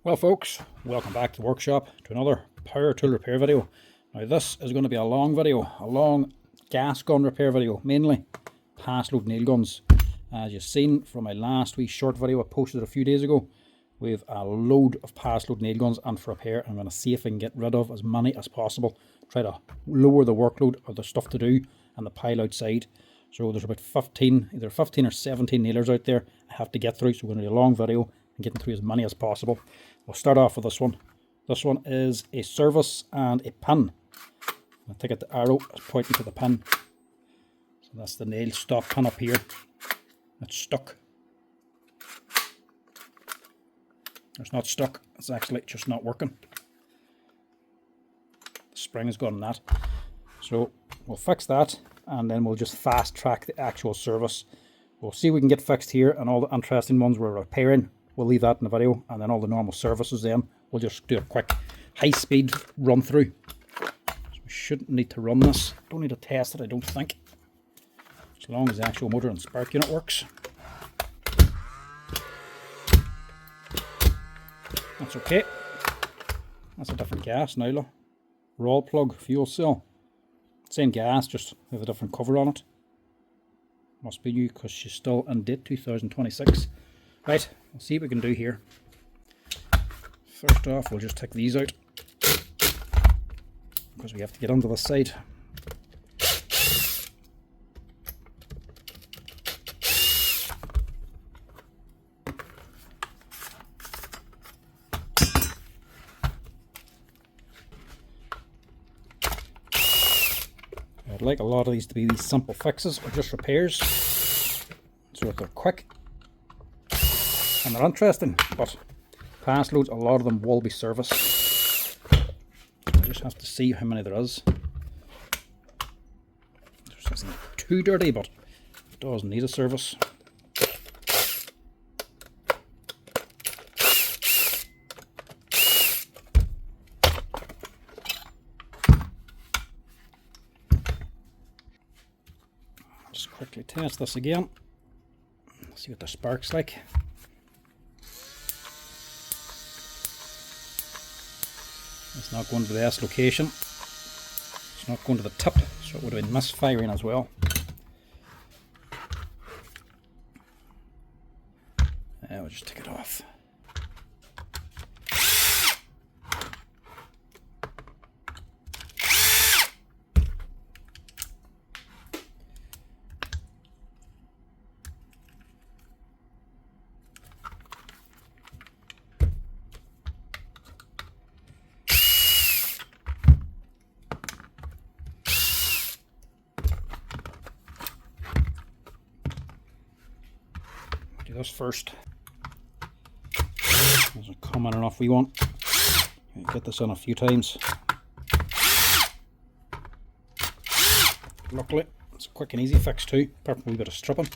Well folks, welcome back to the workshop to another power tool repair video. Now this is going to be a long video, a long gas gun repair video, mainly Paslode nail guns. As you've seen from my last wee short video I posted a few days ago, we have a load of Paslode nail guns and for repair. I'm going to see if I can get rid of as many as possible, try to lower the workload of the stuff to do and the pile outside. So there's about 15, either 15 or 17 nailers out there I have to get through, so we're going to do a long video and getting through as many as possible. We'll start off with this one. This one is a service and a pin. I take it the arrow is pointing to the pin. So that's the nail stop pin up here. It's stuck. It's not stuck, it's actually just not working. The spring has gone on that. So we'll fix that and then we'll just fast track the actual service. We'll see what we can get fixed here, and all the interesting ones we're repairing, we'll leave that in the video, and then all the normal services then we'll just do a quick high speed run through. So we shouldn't need to run this, don't need to test it I don't think, as long as the actual motor and spark unit works. That's okay. That's a different gas now, look. Raw plug fuel cell, same gas, just with a different cover on it. Must be new because she's still in date 2026. Right, we'll see what we can do here. First off, we'll just take these out because we have to get onto the side. I'd like a lot of these to be these simple fixes or just repairs, so that they're quick and they're interesting, but Paslodes, a lot of them will be service. I just have to see how many there is. This isn't too dirty, but it does need a service. Just quickly test this again. See what the spark's like. It's not going to the S location. It's not going to the tip, so it would have been misfiring as well. We'll just take it off. Do this first. There's a common enough we want. Get this on a few times. Luckily, it's a quick and easy fix too, apart from a wee bit of stripping.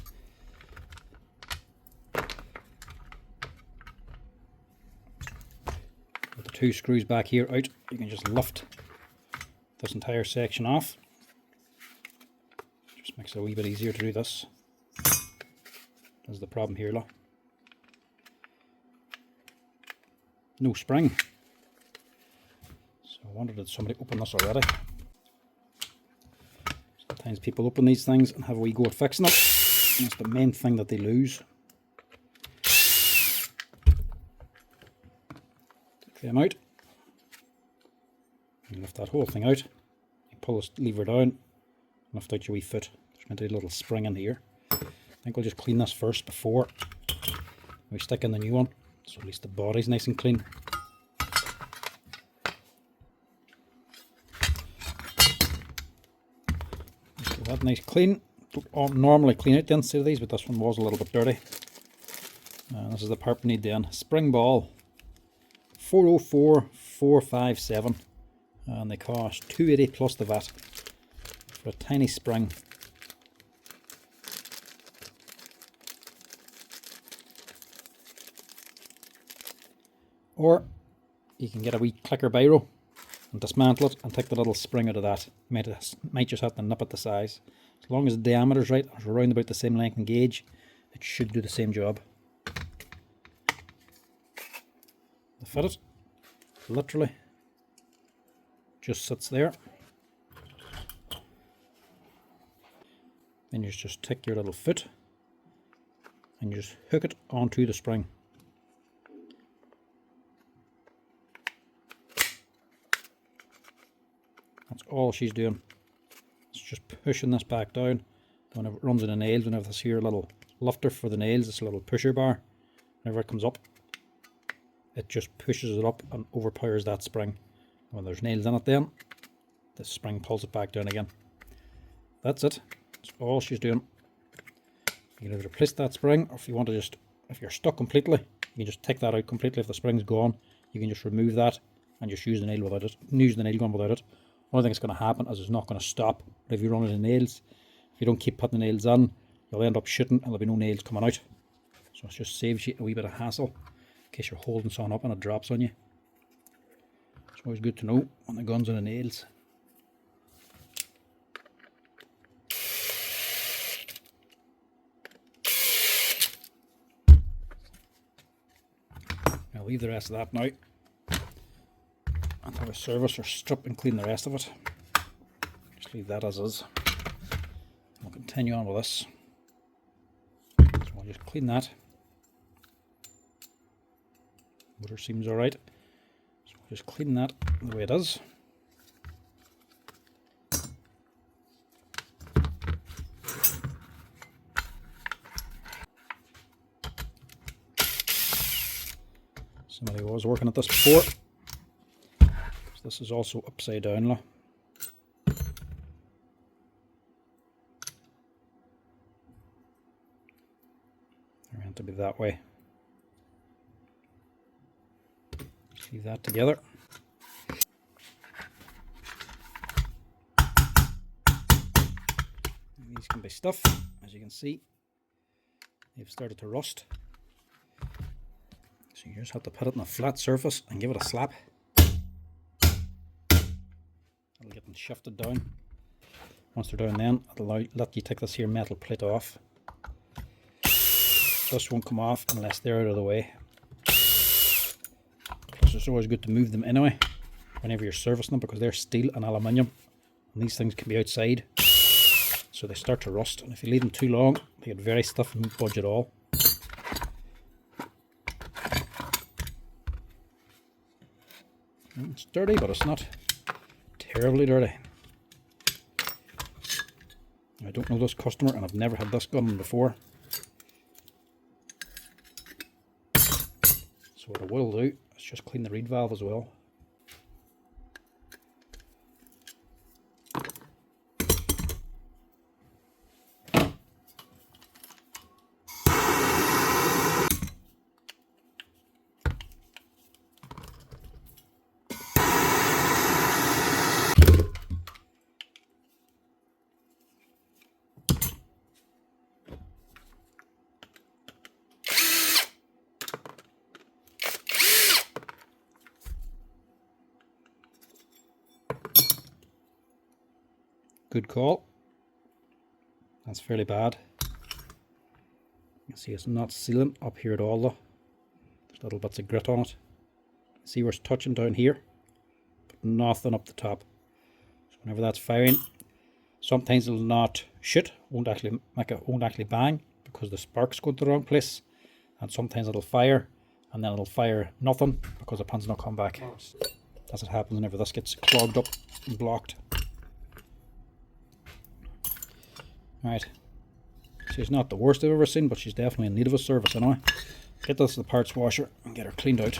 With the two screws back here out, you can just lift this entire section off. Just makes it a wee bit easier to do this. That's the problem here, look. No spring. So I wonder, did somebody open this already? Sometimes people open these things and have a wee go at fixing it. And that's the main thing that they lose. Take them out. You lift that whole thing out. You pull this lever down. Lift out your wee foot. There's meant to be a little spring in here. I think we'll just clean this first before we stick in the new one, so at least the body's nice and clean. Just give that nice clean. Don't normally clean out the inside of these, but this one was a little bit dirty. And this is the part we need then. Spring ball 404457, and they cost $280 plus the VAT for a tiny spring. Or you can get a wee clicker biro and dismantle it and take the little spring out of that. You might just have to nip at the size. As long as the diameter's right, it's around about the same length and gauge, it should do the same job. The fit it. Literally just sits there. Then you just take your little foot and you just hook it onto the spring. That's all she's doing. It's just pushing this back down. Whenever it runs in the nails, whenever this here little lifter for the nails, this little pusher bar, whenever it comes up, it just pushes it up and overpowers that spring. When there's nails in it, then the spring pulls it back down again. That's it. That's all she's doing. You can either replace that spring, or if you want to just, if you're stuck completely, you can just take that out completely. If the spring's gone, you can just remove that and just use the nail without it. Use the nail gun without it. Only thing that's going to happen is it's not going to stop. But if you run out of nails, if you don't keep putting the nails in, you'll end up shooting and there'll be no nails coming out. So it just saves you a wee bit of hassle in case you're holding something up and it drops on you. It's always good to know when the gun's on the nails. I'll leave the rest of that now until I service or strip and clean the rest of it. Just leave that as is. We'll continue on with this. So I'll just clean that. Motor seems alright. So we'll just clean that the way it is. Somebody was working at this before. This is also upside down. They're meant to be that way. Just leave that together. And these can be stuff, as you can see. They've started to rust. So you just have to put it on a flat surface and give it a slap. It'll get them shifted down. Once they're down, then it'll let you take this here metal plate off. This won't come off unless they're out of the way. Plus it's always good to move them anyway whenever you're servicing them, because they're steel and aluminium and these things can be outside, so they start to rust, and if you leave them too long they get very stiff and won't budge at all. It's dirty, but it's not terribly dirty. I don't know this customer and I've never had this gun before. So what I will do is just clean the reed valve as well. Good call. That's fairly bad. You can see it's not sealing up here at all though. There's little bits of grit on it. See where it's touching down here, but nothing up the top. So whenever that's firing, sometimes it'll not shoot, won't actually bang because the spark's going to the wrong place, and sometimes it'll fire and then it'll fire nothing because the pin's not come back. That's what happens whenever this gets clogged up and blocked. Right, she's not the worst I've ever seen, but she's definitely in need of a service anyway. Get this to the parts washer and get her cleaned out.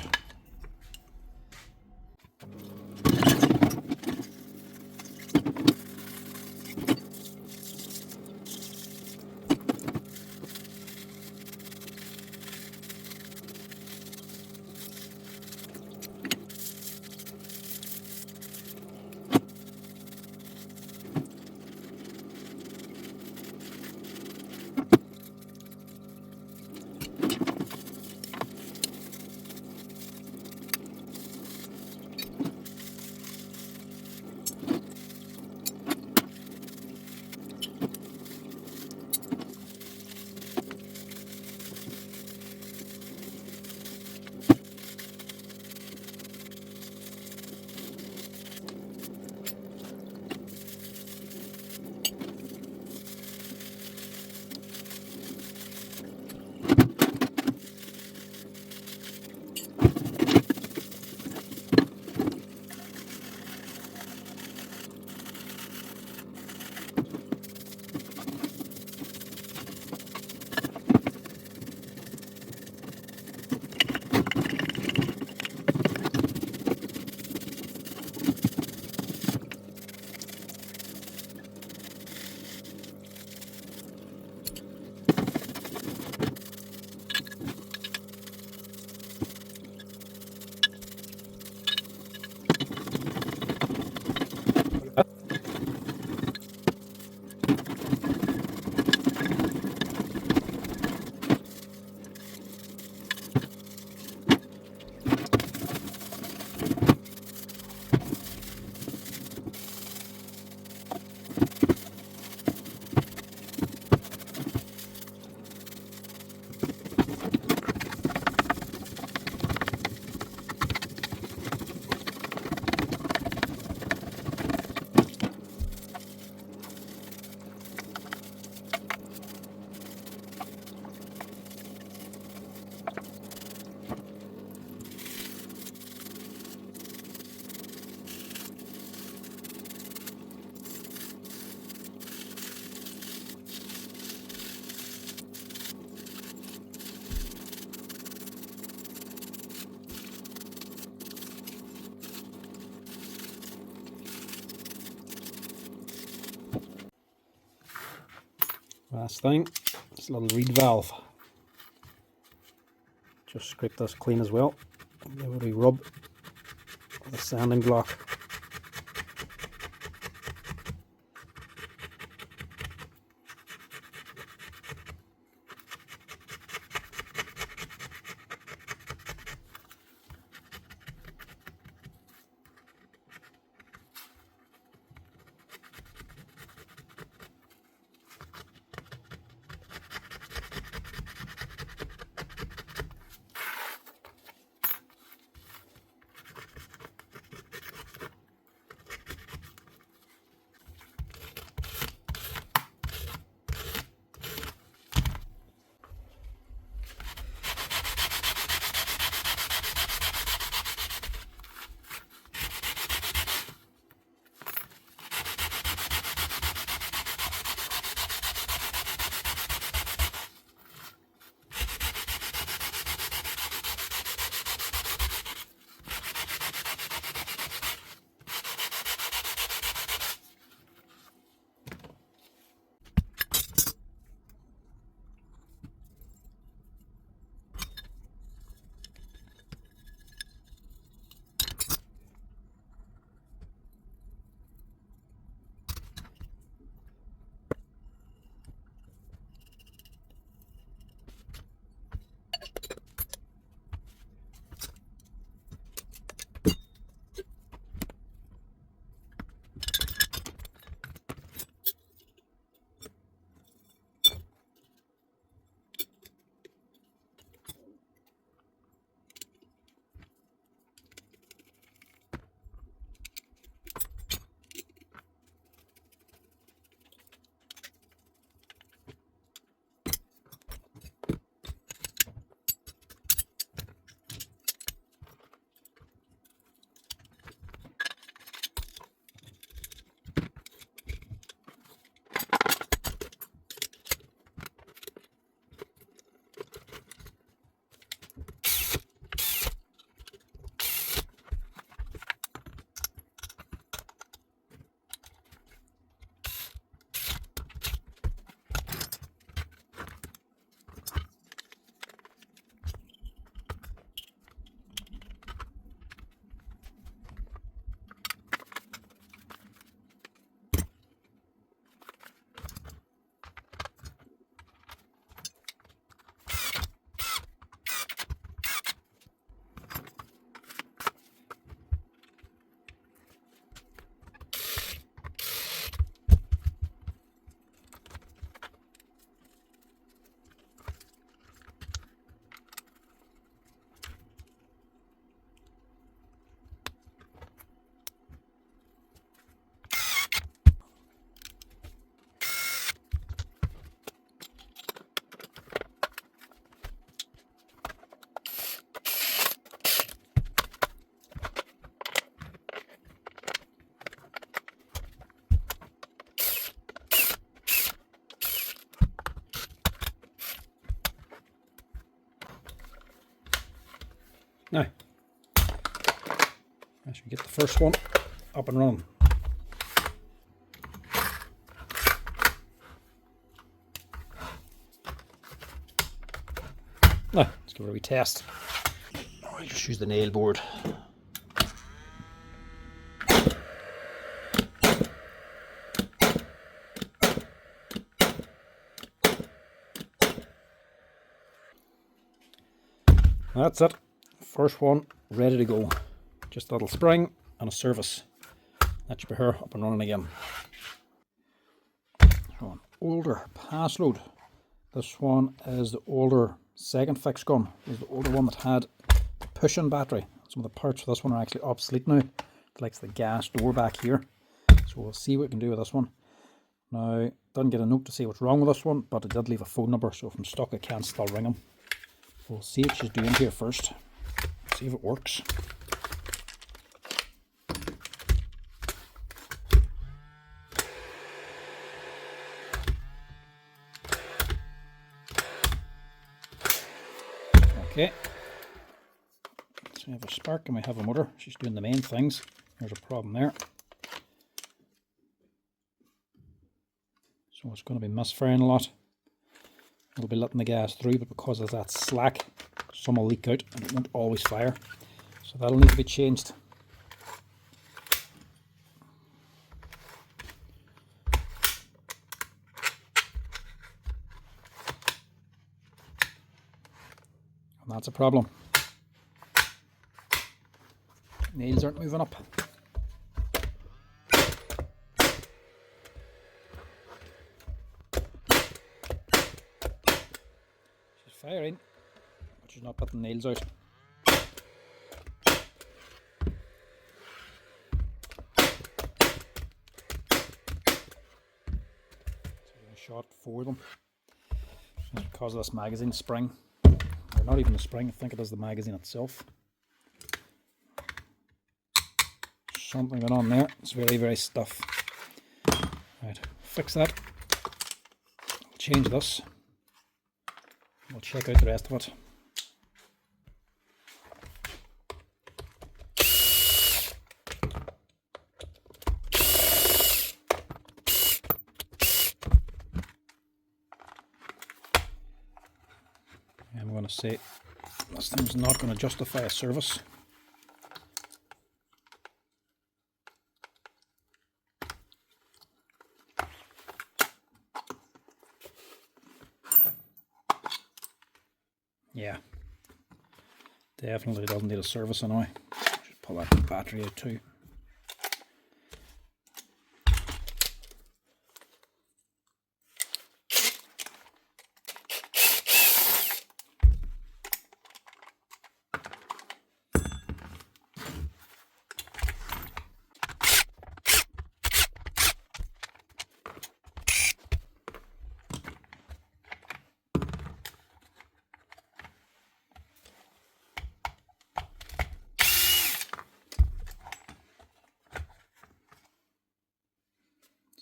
Last thing, this little reed valve. Just scrape this clean as well. Give it a rub with a sanding block. Now, I should get the first one up and running. Now, let's give it a wee test. I'll just use the nail board. That's it. First one ready to go. Just a little spring and a surface. That should be her up and running again. So an older Paslode. This one is the older second fix gun. This is the older one that had the push-in battery. Some of the parts for this one are actually obsolete now. It likes the gas door back here. So we'll see what we can do with this one. Now, didn't get a note to say what's wrong with this one, but it did leave a phone number, so if I'm stuck I can still ring him. We'll see what she's doing here first. See if it works. Okay. So we have a spark and we have a motor. She's doing the main things. There's a problem there. So it's going to be misfiring a lot. It'll be letting the gas through, but because of that slack, some will leak out and it won't always fire. So that'll need to be changed. And that's a problem. Nails aren't moving up. She's firing, but she's not putting nails out. Shot 4 of them. It's because of this magazine spring. Or not even the spring, I think it is the magazine itself. Something went on there. It's very, very stiff. Right, fix that. I'll change this. We'll check out the rest of it. I'm going to say this thing's not going to justify a service. Yeah, definitely doesn't need a service anyway. Just pull that battery out too.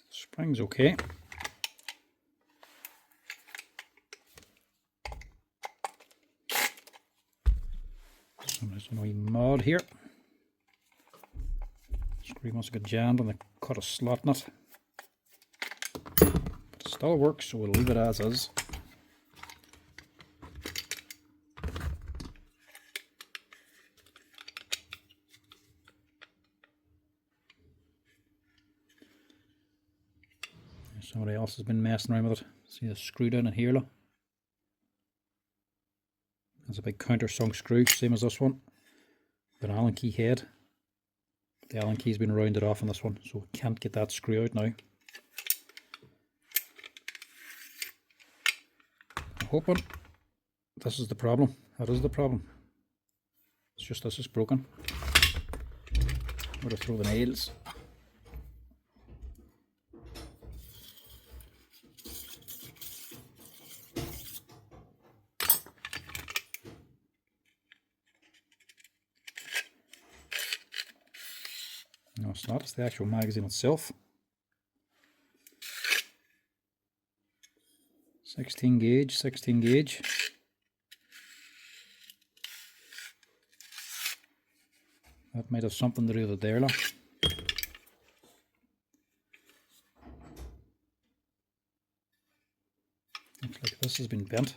Spring's okay. So there's a wee mud here. Screw must have got jammed and they cut a slot in it. But it still works, so we'll leave it as is. Somebody else has been messing around with it. See the screw down in here, look. That's a big countersunk screw, same as this one. With an Allen key head. The Allen key's been rounded off on this one, so we can't get that screw out now. I'm hoping this is the problem. That is the problem. It's just this is broken. I'm going to throw the nails. No, it's not. It's the actual magazine itself. 16 gauge, 16 gauge. That might have something to do with it there, look. Looks like this has been bent.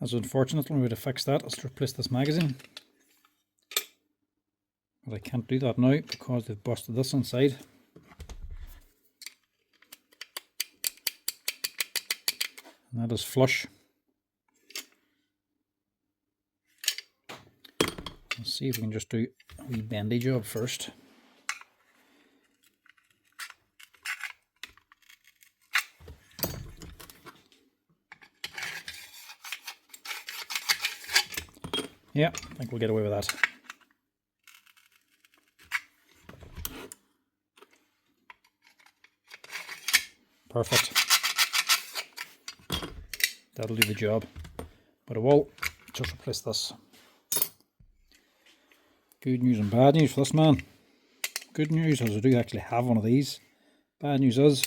That's unfortunate. One way to fix that is to replace this magazine. But I can't do that now because they've busted this inside. And that is flush. Let's see if we can just do a wee bendy job first. Yeah, I think we'll get away with that. Perfect. That'll do the job. But I will just replace this. Good news and bad news for this man. Good news is I do actually have one of these. Bad news is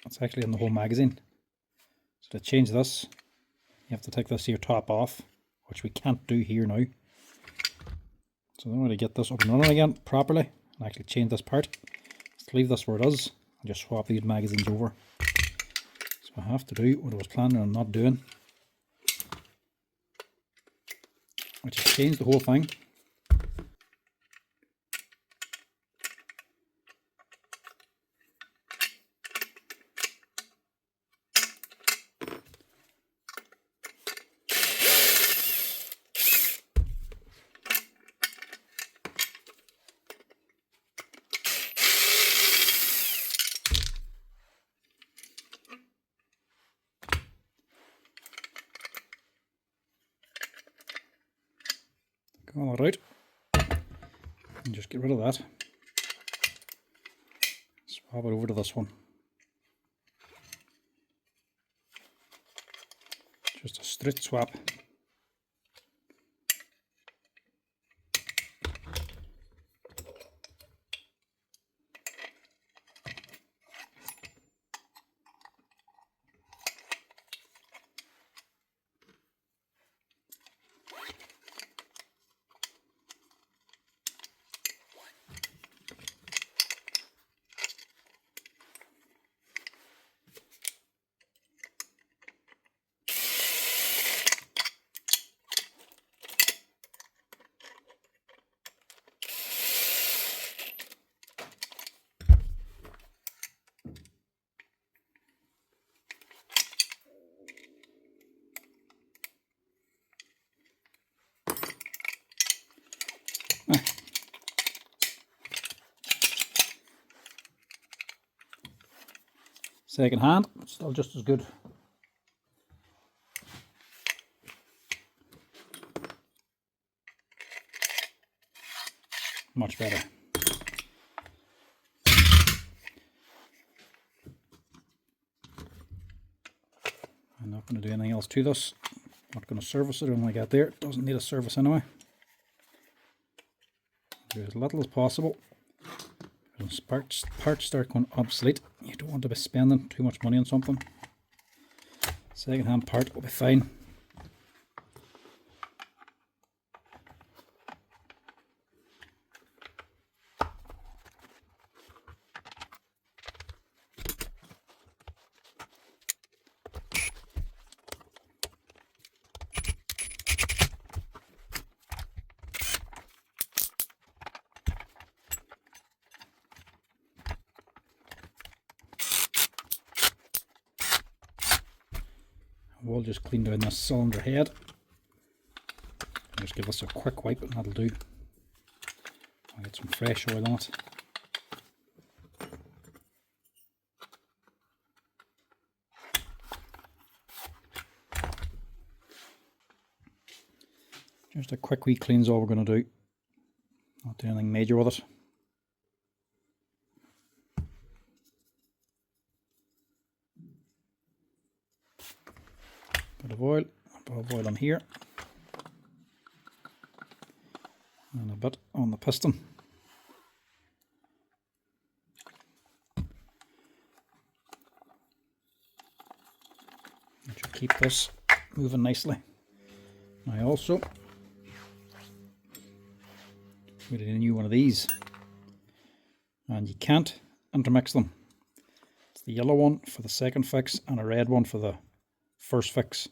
it's actually in the whole magazine. So to change this, you have to take this here top off, which we can't do here now. So in order to get this up and running again properly and actually change this part, let's leave this where it is and just swap these magazines over. So I have to do what I was planning on not doing, which is change the whole thing. All that out and just get rid of that. Swap it over to this one. Just a straight swap. Second hand, still just as good. Much better. I'm not going to do anything else to this. Not going to service it or anything like that there. It doesn't need a service anyway. Do as little as possible. When parts start going obsolete, you don't want to be spending too much money on something. Second hand part will be fine. We'll just clean down this cylinder head. Just give this a quick wipe and that'll do. I'll get some fresh oil on it. Just a quick wee clean's all we're going to do. Not do anything major with it. Bit of oil, a bit of oil on here, and a bit on the piston. That should keep this moving nicely. I also made a new one of these, and you can't intermix them. It's the yellow one for the second fix and a red one for the first fix.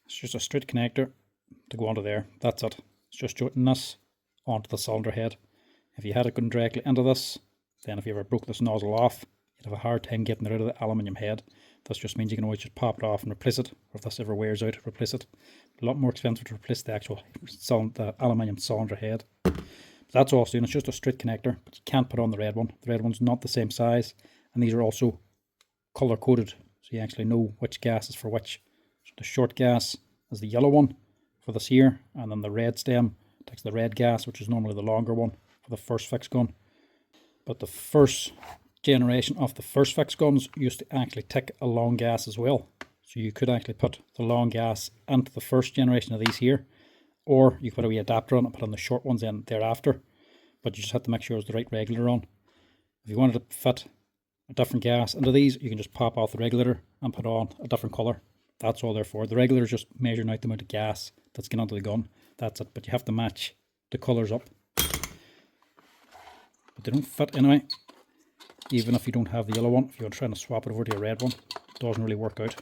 It's just a straight connector to go onto there. That's it. It's just jointing this onto the cylinder head. If you had it going directly into this, then if you ever broke this nozzle off, you'd have a hard time getting rid of the aluminium head. This just means you can always just pop it off and replace it, or if this ever wears out, replace it. A lot more expensive to replace the actual the aluminium cylinder head. But that's all it's doing. It's just a straight connector, but you can't put on the red one. The red one's not the same size, and these are also color coded, so you actually know which gas is for which. So the short gas is the yellow one for the shear, and then the red stem takes the red gas, which is normally the longer one for the first fix gun. But the first generation of the first fix guns used to actually take a long gas as well. So you could actually put the long gas into the first generation of these here, or you could put a wee adapter on it and put on the short ones in thereafter. But you just have to make sure it's the right regulator on. If you wanted to fit a different gas into these, you can just pop off the regulator and put on a different colour. That's all they're for. The regulator is just measuring out the amount of gas that's going onto the gun. That's it. But you have to match the colours up. But they don't fit anyway. Even if you don't have the yellow one, if you're trying to swap it over to a red one, it doesn't really work out.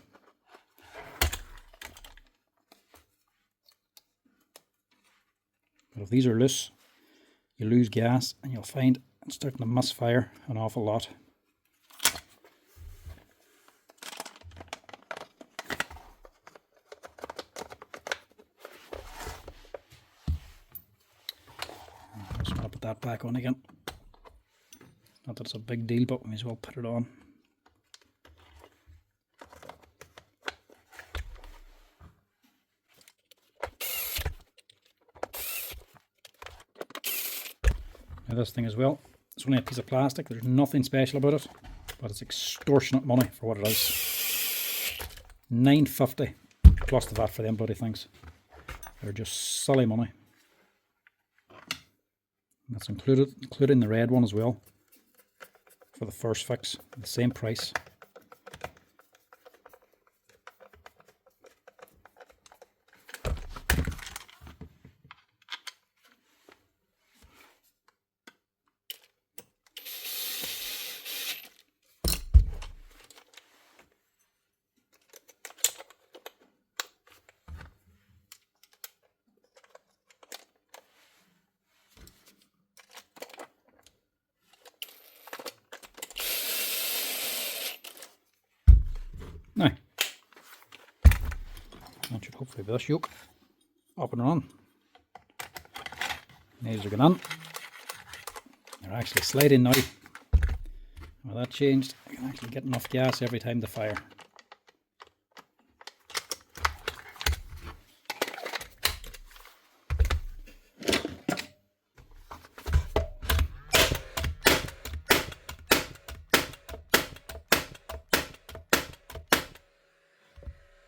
But if these are loose, you lose gas and you'll find it's starting to misfire an awful lot. I'm just going to put that back on again. Not that it's a big deal, but we may as well put it on. Now this thing as well, it's only a piece of plastic. There's nothing special about it, but it's extortionate money for what it is. $9.50 plus the VAT for them bloody things. They're just silly money. And that's including the red one as well for the first fix, the same price. Now, that should hopefully be this yoke up and on. These are going on. They're actually sliding now. Well, that changed. I can actually get enough gas every time they fire.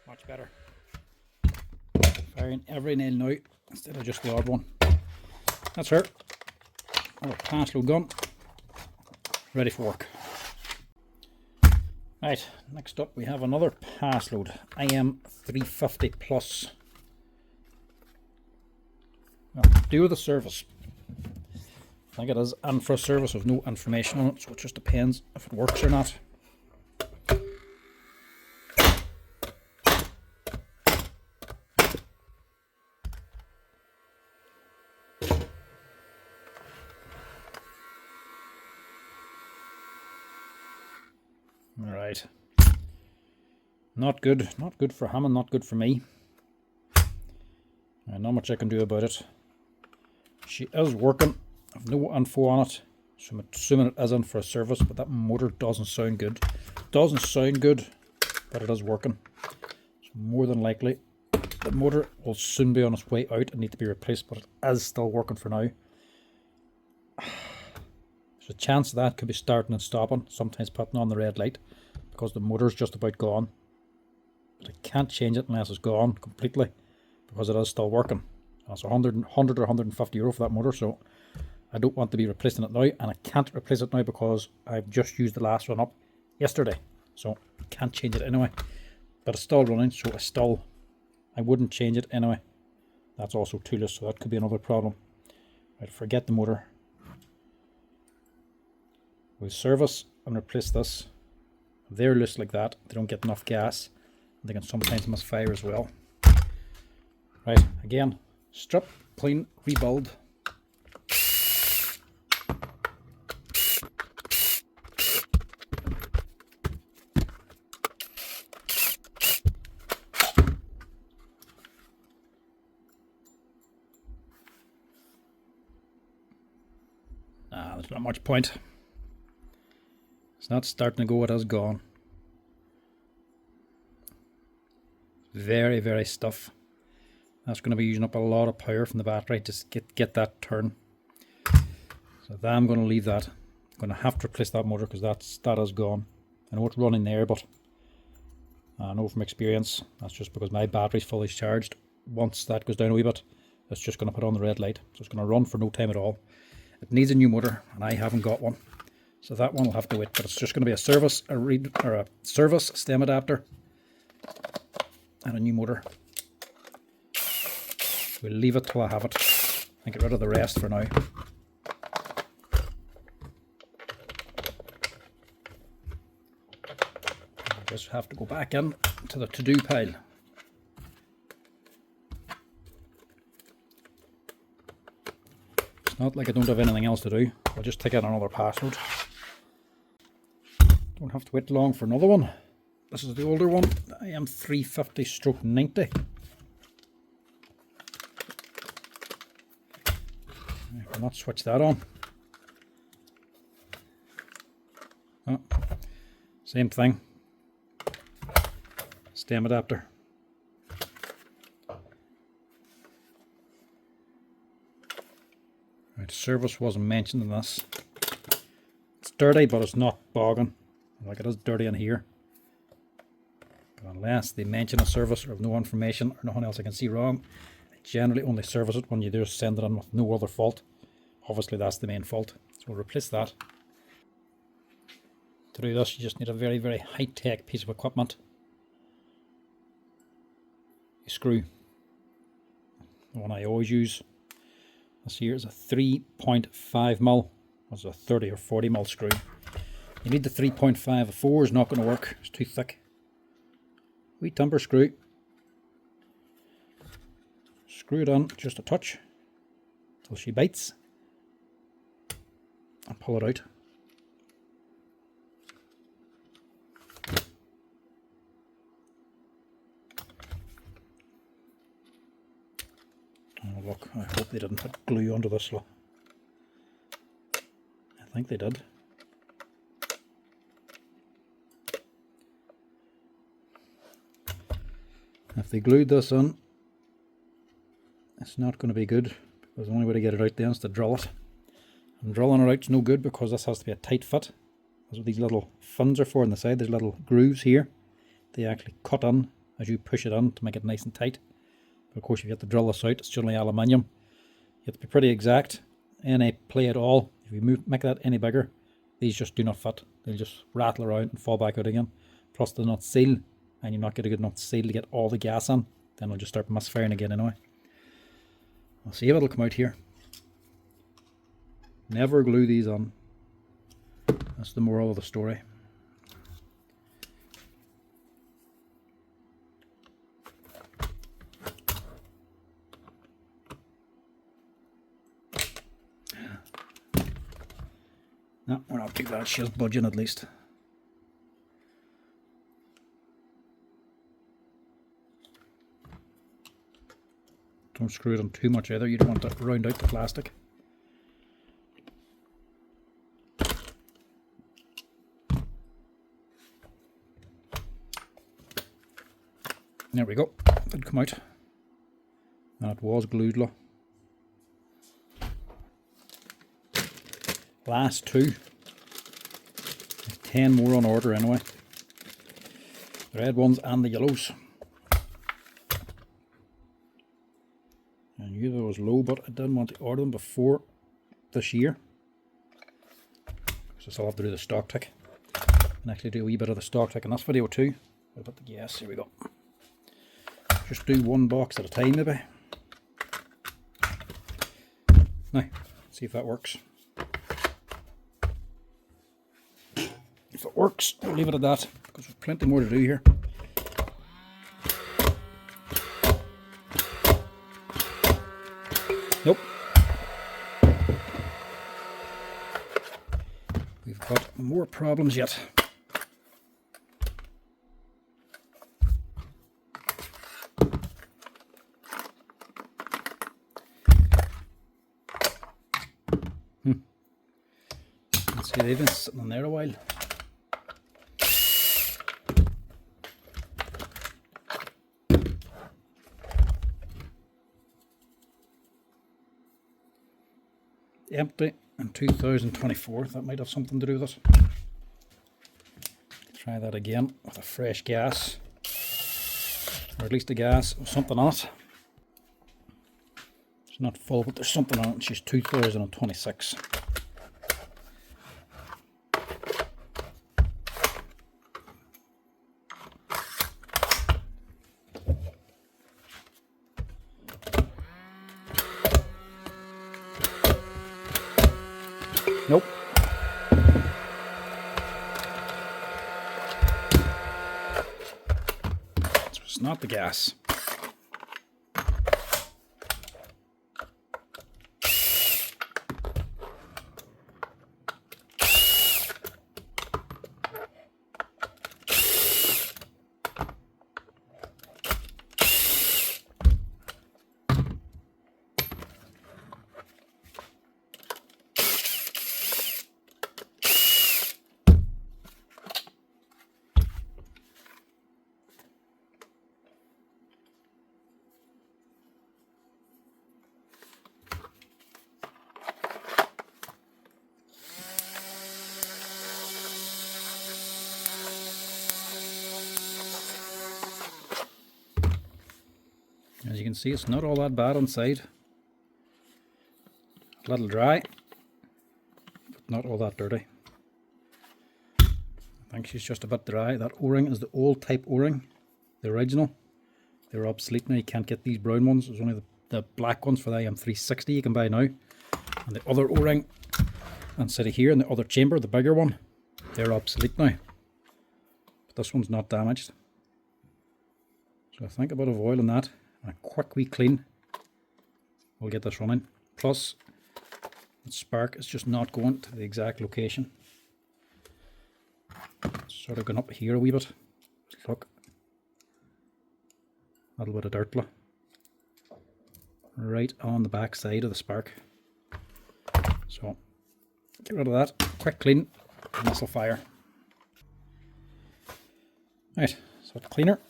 Much better. Firing every nail now instead of just the odd one. That's her. Our Paslode gun. Ready for work. Right, next up we have another Paslode IM 350 Plus. Well, due to the service. I think it is in for a service with no information on it, so it just depends if it works or not. Alright. Not good for him and not good for me. Not much I can do about it. She is working. I've no info on it, so I'm assuming it is in for a service, but that motor doesn't sound good. Doesn't sound good, but it is working. So more than likely, the motor will soon be on its way out and need to be replaced, but it is still working for now. There's a chance that could be starting and stopping, sometimes putting on the red light, because the motor's just about gone. But I can't change it unless it's gone completely, because it is still working. That's 100 or 150 euro for that motor, so I don't want to be replacing it now, and I can't replace it now because I've just used the last one up yesterday, so I can't change it anyway. But it's still running, so I wouldn't change it anyway. That's also too loose, so that could be another problem. Right, forget the motor. We'll service and replace this. If they're loose like that, they don't get enough gas. They can sometimes misfire as well. Right, again, strip, clean, rebuild. There's not much point. It's not starting to go, it has gone. Very, very stiff. That's going to be using up a lot of power from the battery to get that turn. So that I'm going to leave that. I'm going to have to replace that motor because that is gone. I know it's running there, but I know from experience that's just because my battery's fully charged. Once that goes down a wee bit, it's just going to put on the red light. So it's going to run for no time at all. It needs a new motor, and I haven't got one. So that one will have to wait, but it's just going to be a service stem adapter and a new motor. We'll leave it till I have it and get rid of the rest for now. I just have to go back in to the to-do pile. It's not like I don't have anything else to do. I'll just take out another Paslode. Don't have to wait long for another one. This is the older one, I am 350/90. I cannot switch that on. Oh, same thing. Stem adapter. Right, service wasn't mentioned in this. It's dirty, but it's not bogging. Like it is dirty in here. But unless they mention a service or have no information or nothing else I can see wrong, I generally only service it when you do send it in with no other fault. Obviously that's the main fault. So we'll replace that. To do this you just need a very, very high-tech piece of equipment. A screw. The one I always use. This here is a 3.5mm. That's a 30 or 40mm screw. You need the 3.5. A 4 is not going to work. It's too thick. Wee timber screw. Screw it on just a touch until she bites. And pull it out. Oh look, I hope they didn't put glue onto this. I think they did. If they glued this on, it's not going to be good, because the only way to get it out then is to drill it. And drilling it out is no good because this has to be a tight fit. That's what these little fins are for on the side. There's little grooves here. They actually cut in as you push it in to make it nice and tight. But of course if you have to drill this out, it's generally aluminium. You have to be pretty exact. Any play at all, if you make that any bigger, these just do not fit. They'll just rattle around and fall back out again. Plus they'll not seal, and you're not getting a good enough seal to get all the gas in. Then it'll just start misfiring again anyway. We'll see if it'll come out here. Never glue these on. That's the moral of the story. No, we're not too bad. She's budging at least. Don't screw it on too much either. You don't want to round out the plastic. There we go. It did come out. And it was glued, look. Last two. There's 10 more on order anyway. The red ones and the yellows. I knew that was low, but I didn't want to order them before this year. So I still have to do the stock tick. And actually do a wee bit of the stock tick in this video too. But yes, here we go. Just do one box at a time maybe. Now, see if that works. If it works, we'll leave it at that, because there's plenty more to do here. Nope. We've got more problems yet. Let's see, they've been sitting in there a while. empty in 2024. That might have something to do with it. Try that again with a fresh gas, or at least a gas with something on it. It's not full, but there's something on it. It's just 2026. Nope. It's not the gas. As you can see, it's not all that bad inside. A little dry, but not all that dirty. I think she's just a bit dry. That O-ring is the old type O-ring, the original. They're obsolete now. You can't get these brown ones. There's only the black ones for the IM360 you can buy now. And the other O-ring instead of here in the other chamber, the bigger one, they're obsolete now. But this one's not damaged. So I think a bit of oil in that. A quick wee clean will get this running. Plus the spark is just not going to the exact location. It's sort of going up here a wee bit. Look, a little bit of dirt right on the back side of the spark. So get rid of that, quick clean, and this will fire. Right, so the cleaner.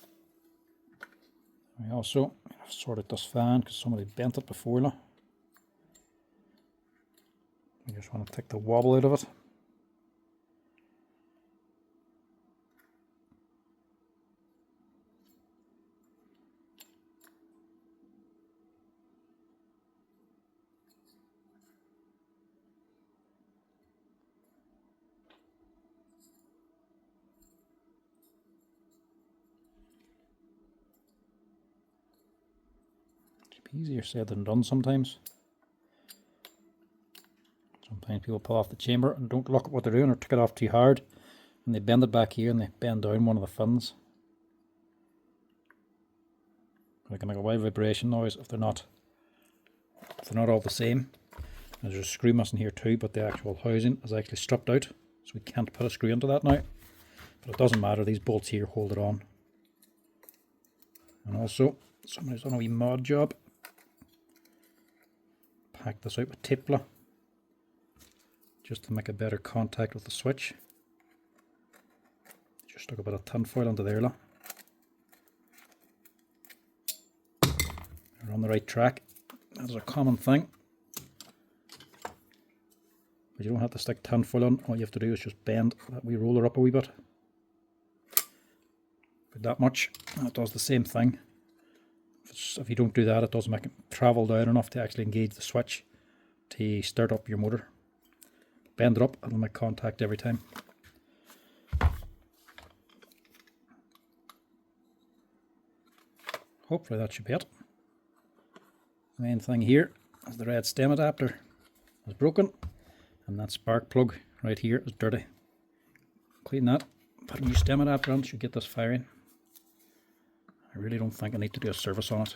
We also sorted this fan because somebody bent it before now. I just want to take the wobble out of it. Easier said than done sometimes. Sometimes people pull off the chamber and don't look at what they're doing, or take it off too hard, and they bend it back here and they bend down one of the fins. They can make a wild vibration noise if they're not all the same. There's a screw missing here too, but the actual housing is actually stripped out, so we can't put a screw into that now. But it doesn't matter, these bolts here hold it on. And also, somebody's done a wee mod job. Pack this out with tape just to make a better contact with the switch. Just stuck a bit of tin foil onto there. We're on the right track. That is a common thing. But you don't have to stick tin foil on. All you have to do is just bend that wee roller up a wee bit. About that much. And it does the same thing. If you don't do that, it doesn't make it travel down enough to actually engage the switch to start up your motor. Bend it up, it'll make contact every time. Hopefully that should be it. The main thing here is the red stem adapter is broken, and that spark plug right here is dirty. Clean that, put a new stem adapter on, should get this firing. I really don't think I need to do a service on it.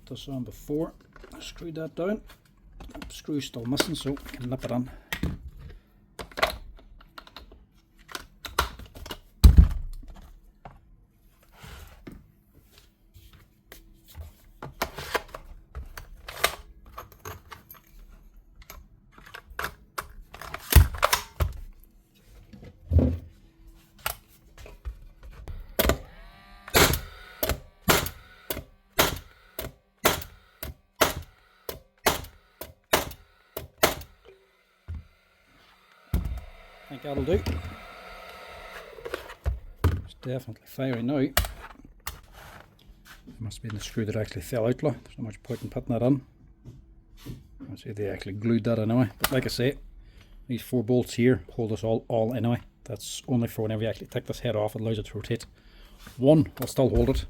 This on before, screwed that down. Screw's still missing, so I can nip it in. I think that'll do. It's definitely firing now. It must have been the screw that actually fell out. There's not much point in putting that in. I see they actually glued that anyway. But like I say, these 4 bolts here hold us all anyway. That's only for whenever you actually take this head off, it allows it to rotate. One will still hold it.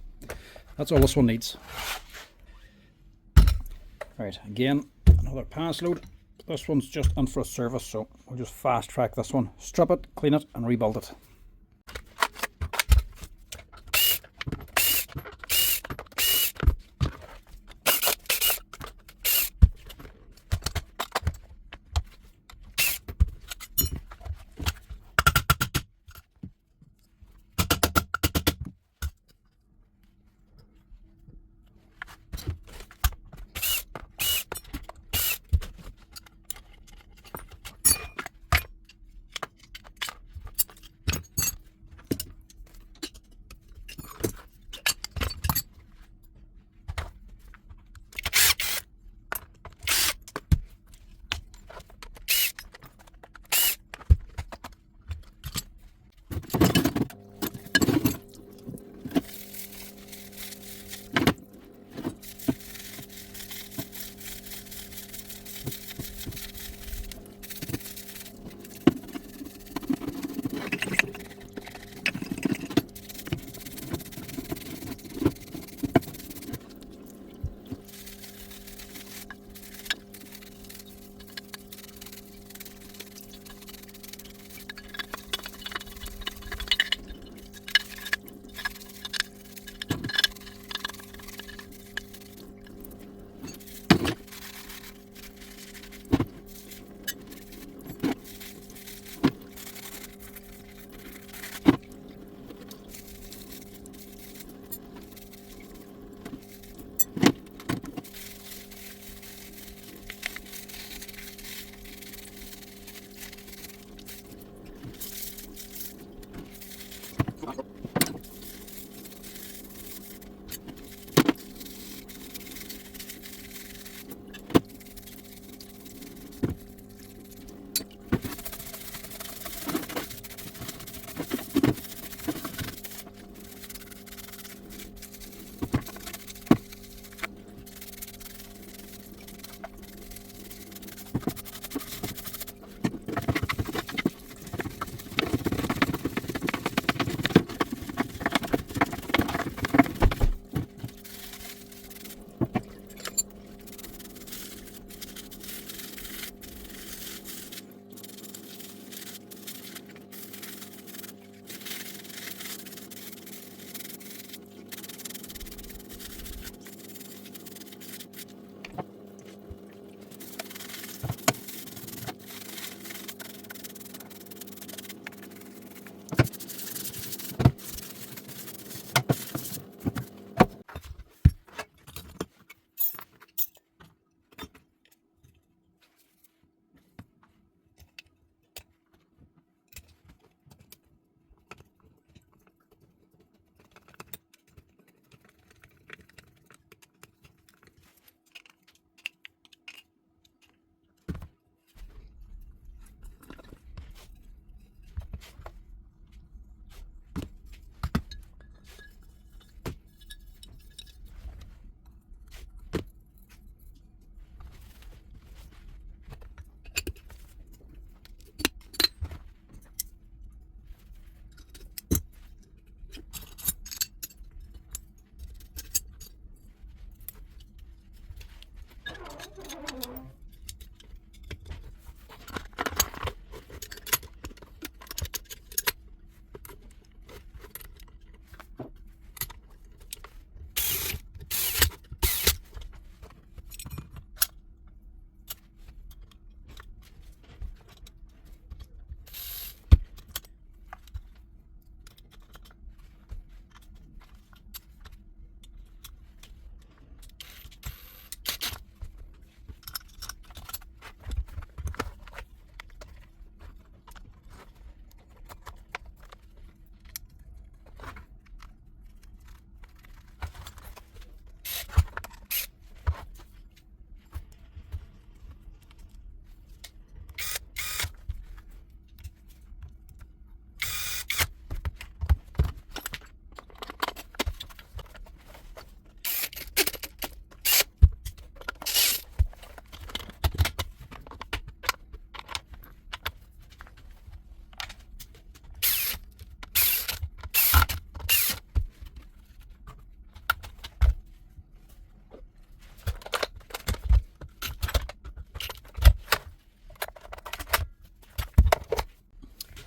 That's all this one needs. Right, again, another Paslode. This one's just in for a service, so we'll just fast track this one, strip it, clean it and rebuild it.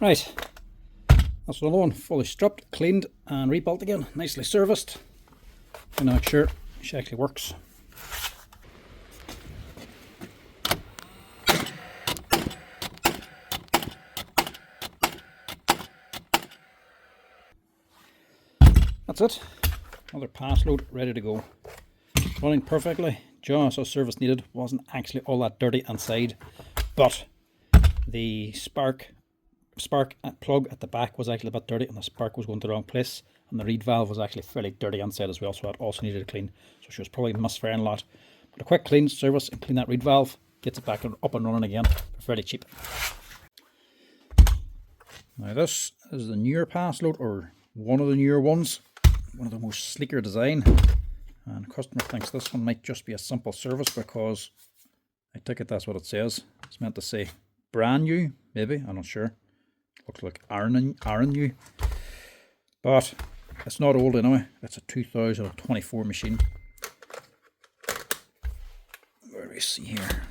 Right, that's another one, fully stripped, cleaned and rebuilt again, nicely serviced. And make sure she actually works. That's it, another Paslode ready to go. Running perfectly, just as service needed, wasn't actually all that dirty inside, but the spark plug at the back was actually a bit dirty and the spark was going to the wrong place, and the reed valve was actually fairly dirty inside as well, so that also needed a clean. So she was probably misfiring a lot. But a quick clean service and clean that reed valve gets it back up and running again for fairly cheap. Now this is the newer Paslode, or one of the newer ones, one of the most sleeker design, and the customer thinks this one might just be a simple service because I take it that's what it says. It's meant to say brand new, maybe, I'm not sure. Looks like iron new, but it's not old anyway. It's a 2024 machine. Where do we see here?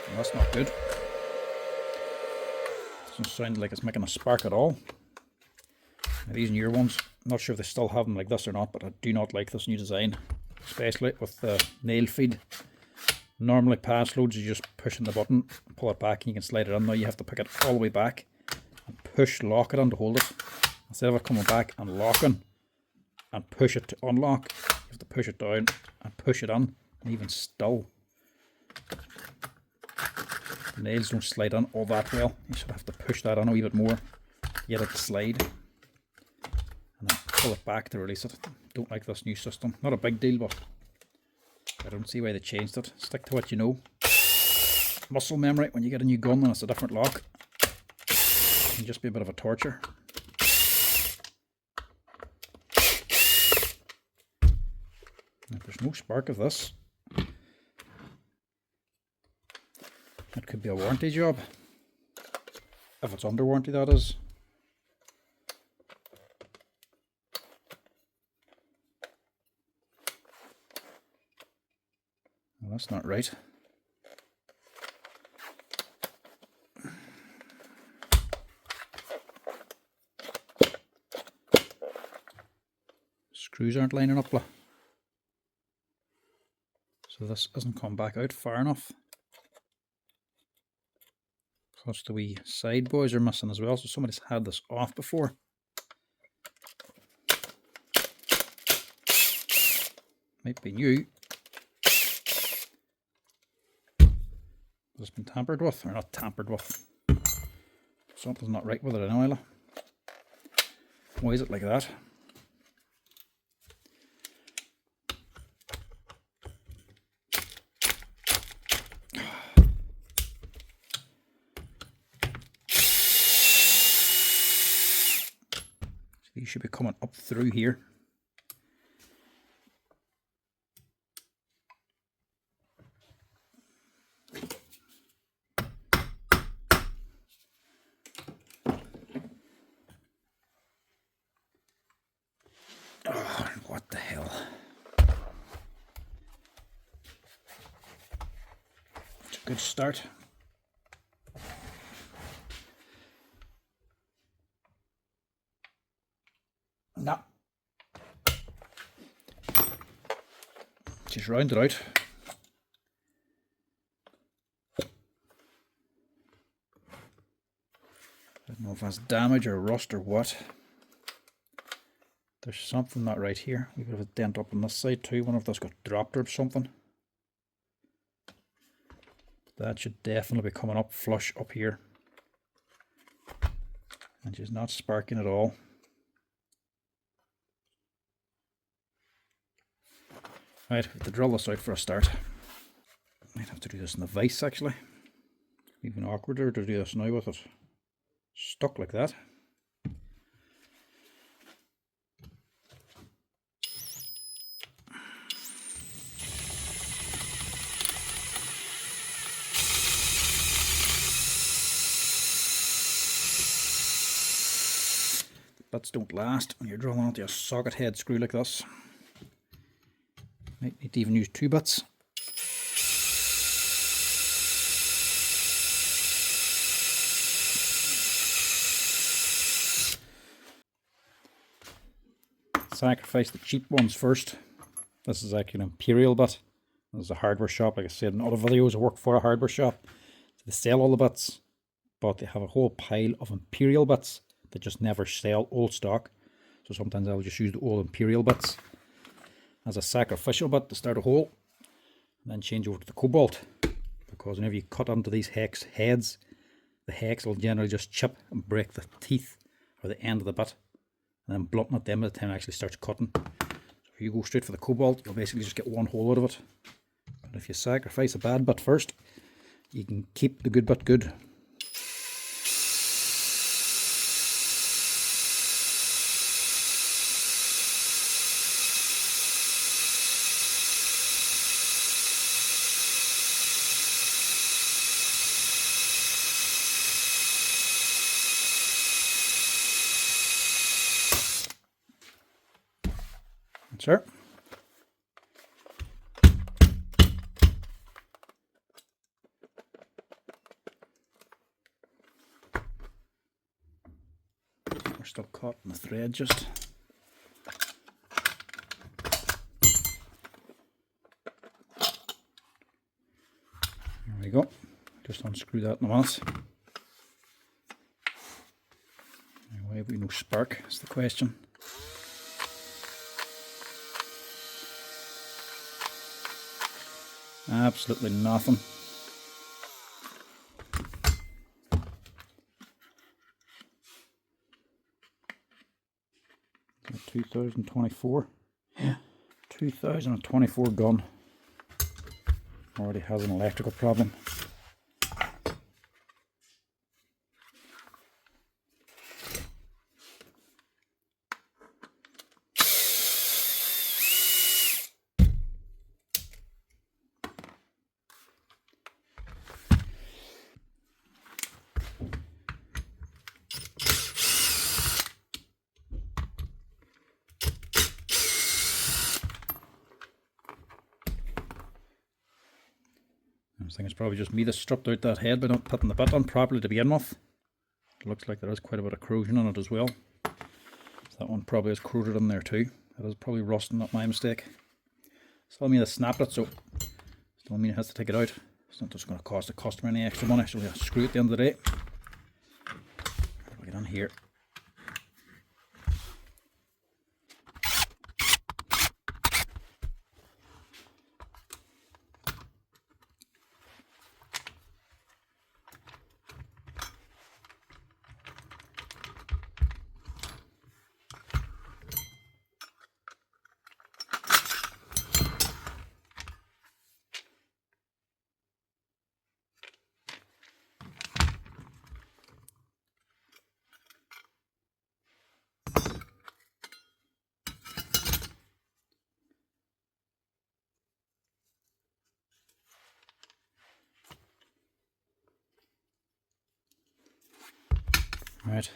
Well, that's not good. Doesn't sound like it's making a spark at all. Now, these newer ones, I'm not sure if they still have them like this or not, but I do not like this new design, especially with the nail feed. Normally Paslodes, you just push in the button, pull it back and you can slide it in. Now you have to pick it all the way back and lock it in to hold it. Instead of it coming back and locking and push it to unlock, you have to push it down and push it in, and even still the nails don't slide in all that well. You should have to push that in a wee bit more to get it to slide, and then pull it back to release it. Don't like this new system. Not a big deal, but I don't see why they changed it. Stick to what you know. Muscle memory when you get a new gun and it's a different lock can just be a bit of a torture. If there's no spark of this, it could be a warranty job. If it's under warranty, that is. Well, that's not right. Screws aren't lining up. So this hasn't come back out far enough. Plus the wee side boys are missing as well, so somebody's had this off before. Might be new. It's been tampered with, or not tampered with. Something's not right with it anyway. Why is it like that? So these should be coming up through here. Oh, what the hell? It's a good start. No. Just round it out. I don't know if that's damage or rust or what. There's something not right here. We have a dent up on this side too. I wonder if that's got dropped or something. That should definitely be coming up flush up here. And she's not sparking at all. Right, we have to drill this out for a start. Might have to do this in the vise actually. Even awkwarder to do this now with it stuck like that. bits don't last when you're drilling onto a socket head screw like this. Might need to even use 2 bits. Sacrifice the cheap ones first. This is actually an Imperial bit. This is a hardware shop. Like I said in other videos, I work for a hardware shop. So they sell all the bits, but they have a whole pile of Imperial bits that just never sell old stock. So sometimes I'll just use the old Imperial bits as a sacrificial bit to start a hole, and then change over to the cobalt, because whenever you cut onto these hex heads, the hex will generally just chip and break the teeth or the end of the bit, and then blunting at them by the time it actually starts cutting. So if you go straight for the cobalt, you'll basically just get one hole out of it. But if you sacrifice a bad bit first, you can keep the good bit good. Sure. We're still caught in the thread just. There we go. Just unscrew that in a minute. Why have we no spark? That's the question. Absolutely nothing. A 2024. Yeah, 2024 gun. Already has an electrical problem. I think it's probably just me that stripped out that head by not putting the bit on properly to begin with. It looks like there is quite a bit of corrosion on it as well. So that one probably is corroded in there too. That is probably rusting, not my mistake. Still mean to snap it, so still mean it has to take it out. It's not just going to cost the customer any extra money, so we have to screw it at the end of the day. We'll get on here. Right,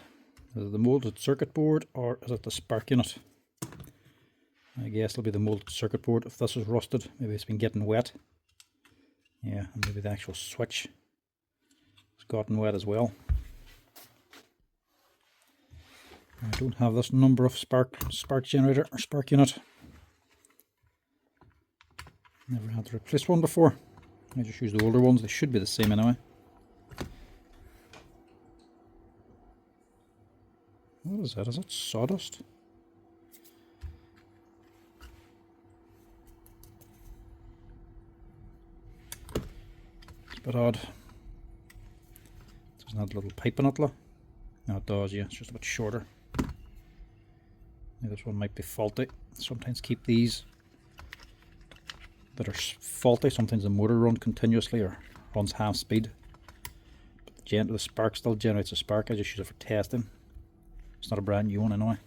is it the molded circuit board or is it the spark unit? I guess it'll be the molded circuit board. If this is rusted, maybe it's been getting wet. Yeah, and maybe the actual switch has gotten wet as well. I don't have this number of spark generator or spark unit. Never had to replace one before. I just use the older ones, they should be the same anyway. What is that? Is that sawdust? It's a bit odd. It doesn't have a little pipe in it, though. No, it does, yeah. It's just a bit shorter. This one might be faulty. Sometimes keep these that are faulty. Sometimes the motor runs continuously or runs half speed. But the spark still generates a spark. I just use it for testing. It's not a brand new one anyway.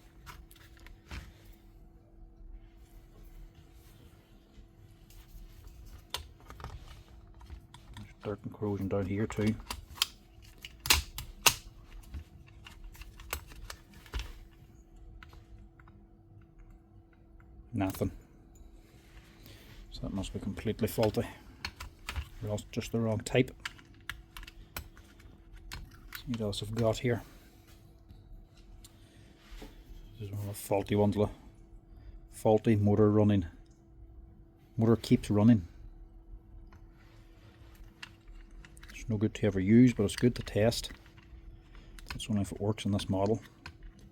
There's dirt and corrosion down here too. Nothing. So that must be completely faulty, or else just the wrong type. See what else I've got here. This is one of the faulty ones. Faulty motor running. Motor keeps running. It's no good to ever use, but it's good to test. That's only if it works in this model.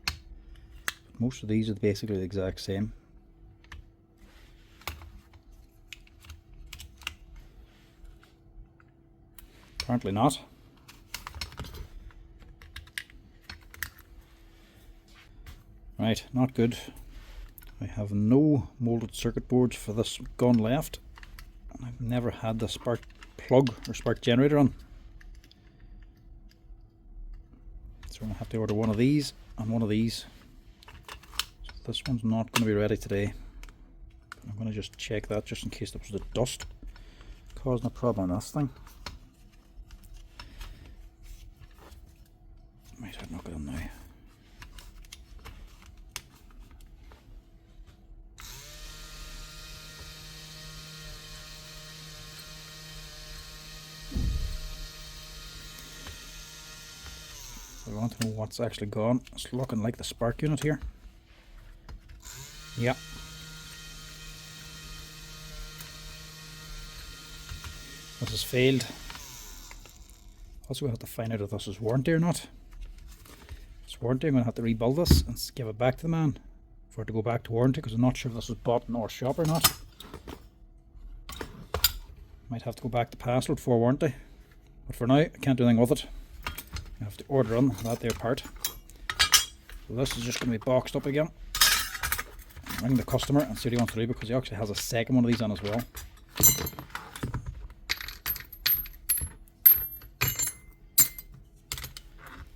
But most of these are basically the exact same. Apparently not. Right, not good. I have no molded circuit boards for this gun left. I've never had the spark plug or spark generator on. So I'm going to have to order one of these and one of these. So this one's not going to be ready today. But I'm going to just check that just in case there was the dust causing a problem on this thing. Right, I'll knock it on now. So I want to know what's actually gone. It's looking like the spark unit here. Yep. This has failed. Also, we'll have to find out if this is warranty or not. If it's warranty, I'm going to have to rebuild this and give it back to the man for it to go back to warranty, because I'm not sure if this was bought in our shop or not. Might have to go back to Paslode for warranty. But for now, I can't do anything with it. I have to order on that there part. So this is just going to be boxed up again. Ring the customer and see what he wants to do, because he actually has a second one of these on as well.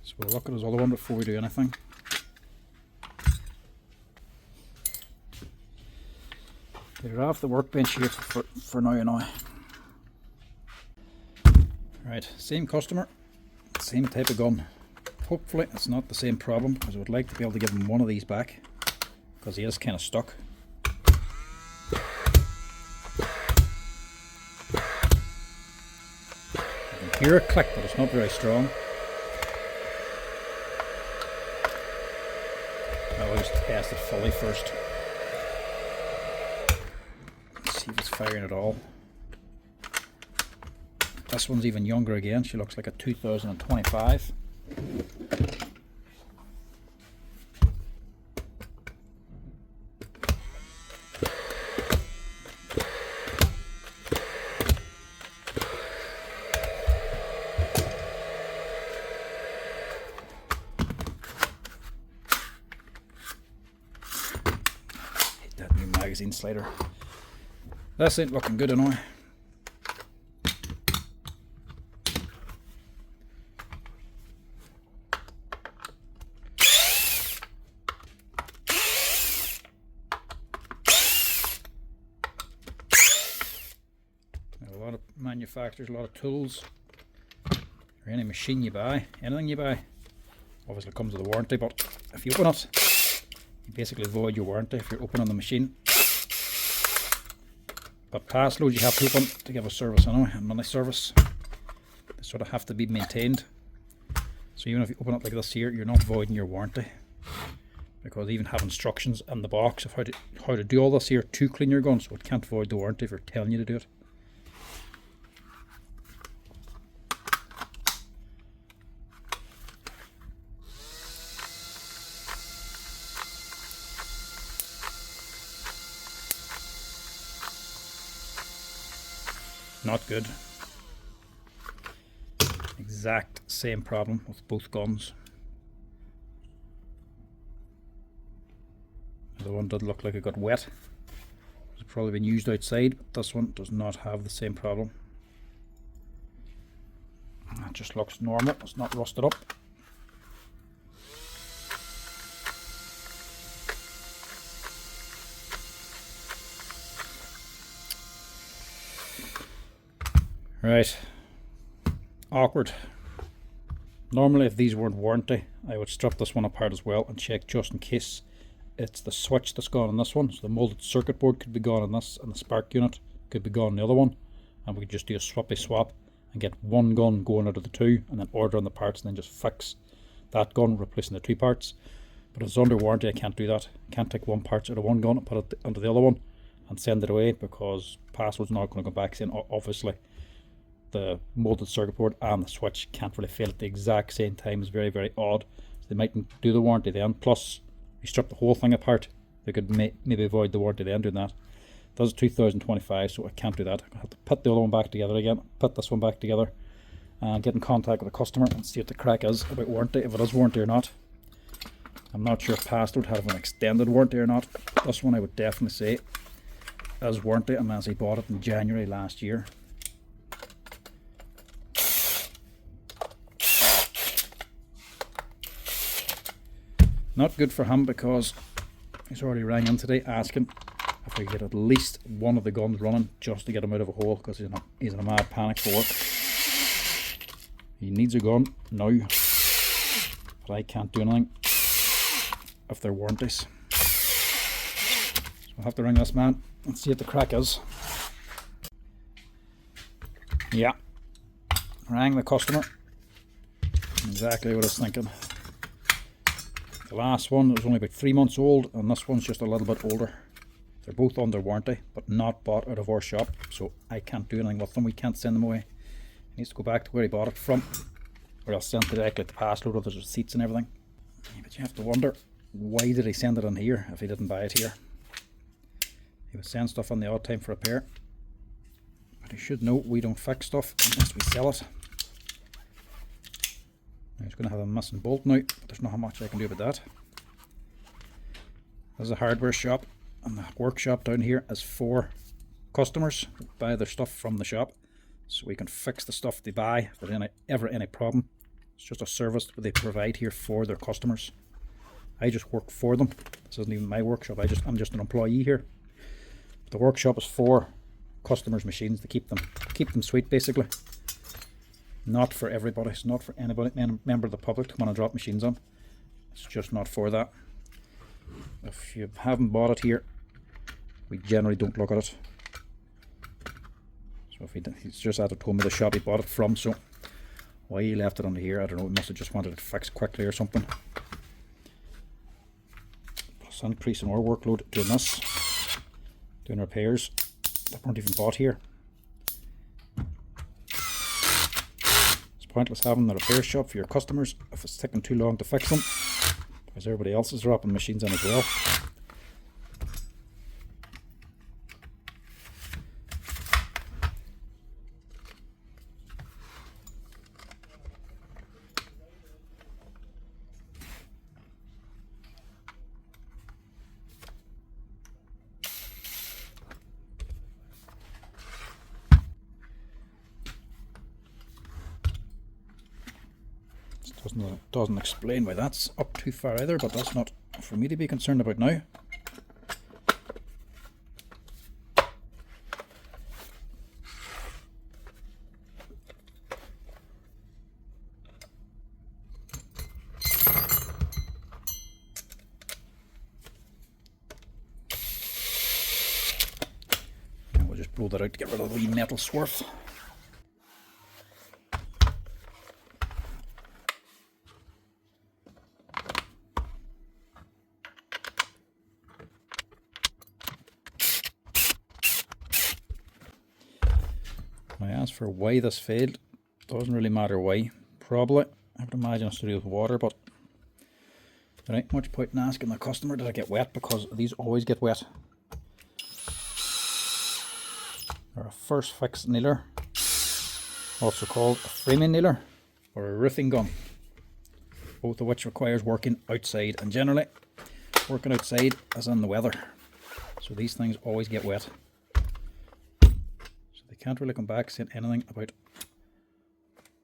So we'll look at his other one before we do anything. Get it off the workbench here for now and now. Right, same customer, same type of gun. Hopefully it's not the same problem, because I would like to be able to give him one of these back, because he is kind of stuck. You can hear it click, but it's not very strong. I'll just test it fully first. Let's see if it's firing at all. This one's even younger again. She looks like a 2025. Hit that new magazine slider. This ain't looking good anyway. A lot of manufacturers, a lot of tools, or any machine you buy, anything you buy, obviously comes with a warranty, but if you open it, you basically void your warranty if you're opening the machine. But Paslode you have to open to give a service anyway, a money service. They sort of have to be maintained. So even if you open it like this here, you're not voiding your warranty, because they even have instructions in the box of how to do all this here to clean your gun, so it can't void the warranty if they're telling you to do it. Not good. Exact same problem with both guns. The one did look like it got wet. It's probably been used outside, but this one does not have the same problem. It just looks normal, it's not rusted up. Right, awkward. Normally if these weren't warranty, I would strip this one apart as well and check just in case it's the switch that's gone on this one. So the molded circuit board could be gone on this, and the spark unit could be gone on the other one. And we could just do a swappy swap and get one gun going out of the two, and then order on the parts, and then just fix that gun, replacing the two parts. But if it's under warranty, I can't do that. I can't take one part out of one gun and put it onto the other one and send it away, because Paslode's not going to go back saying, obviously the molded circuit board and the switch can't really fail at the exact same time. Is very, very odd. So they mightn't do the warranty then. Plus, you strip the whole thing apart, they could maybe avoid the warranty then doing that. Does 2025, so I can't do that. I have to put the other one back together again, put this one back together, and get in contact with the customer and see what the crack is about warranty, if it is warranty or not. I'm not sure if Paslode have an extended warranty or not. This one I would definitely say is warranty, unless he bought it in January last year. Not good for him, because he's already rang in today asking if we get at least one of the guns running just to get him out of a hole, because he's in a mad panic for work. He needs a gun now, but I can't do anything if they're warranties. So I'll have to ring this man and see what the crack is. Yeah, rang the customer. Exactly what I was thinking. The last one was only about 3 months old, and this one's just a little bit older. They're both under warranty, but not bought out of our shop, so I can't do anything with them. We can't send them away. He needs to go back to where he bought it from, or else send it directly to Paslode with his receipts and everything. Yeah, but you have to wonder, why did he send it in here if he didn't buy it here? He would send stuff on the odd time for repair, but he should know we don't fix stuff unless we sell it. Now he's going to have a missing bolt now, but there's not much I can do about that. There's a hardware shop, and the workshop down here is for customers who buy their stuff from the shop, so we can fix the stuff they buy if there's ever any problem. It's just a service that they provide here for their customers. I just work for them. This isn't even my workshop. I'm just an employee here. But the workshop is for customers' machines to keep them sweet, basically. Not for everybody. It's not for anybody, member of the public, to come and drop machines on. It's just not for that. If you haven't bought it here, we generally don't look at it. So if he's just had to told me the shop he bought it from, so why he left it under here, I don't know. He must have just wanted it fixed quickly or something. Plus increasing our workload doing this, doing repairs that weren't even bought here. It's pointless having the repair shop for your customers if it's taking too long to fix them, because everybody else is dropping machines in as well. Doesn't explain why that's up too far either, but that's not for me to be concerned about now. And we'll just blow that out to get rid of the wee metal swerve. As for why this failed, doesn't really matter why. Probably, I would imagine it's to do with water, but there ain't much point in asking the customer did it get wet, because these always get wet. They're a first fix nailer, also called a framing nailer or a roofing gun, both of which requires working outside, and generally working outside is in the weather, so these things always get wet. Can't really come back saying anything about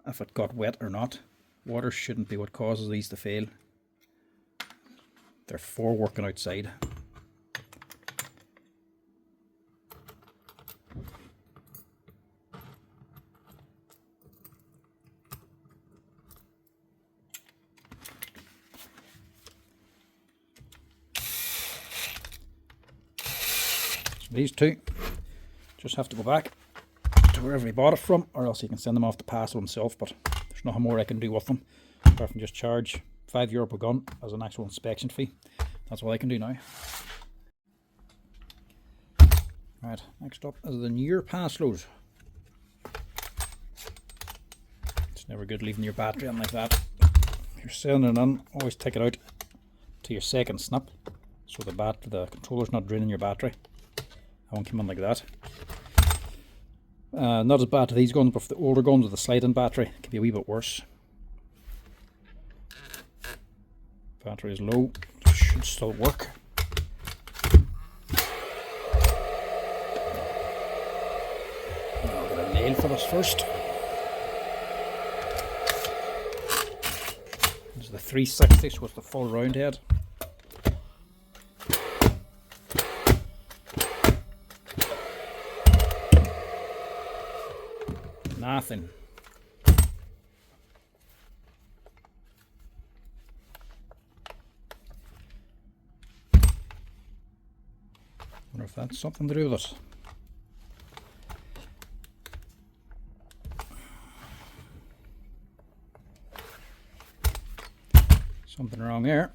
if it got wet or not. Water shouldn't be what causes these to fail. They're for working outside. These two just have to go back to wherever he bought it from, or else he can send them off to Paslode himself, but there's nothing more I can do with them apart from just charge €5 per gun as an actual inspection fee. That's all I can do now. Right, next up is the newer Paslode. It's never good leaving your battery on like that. If you're sending it in, always take it out to your second snap, so the controller's not draining your battery. I won't come in like that. Not as bad to these guns, but for the older guns with the slide-in battery, it can be a wee bit worse. Battery is low, should still work. I'll get a nail for this first. This is the 360, so it's the full round head. Nothing. Wonder if that's something to do with it. Something wrong there.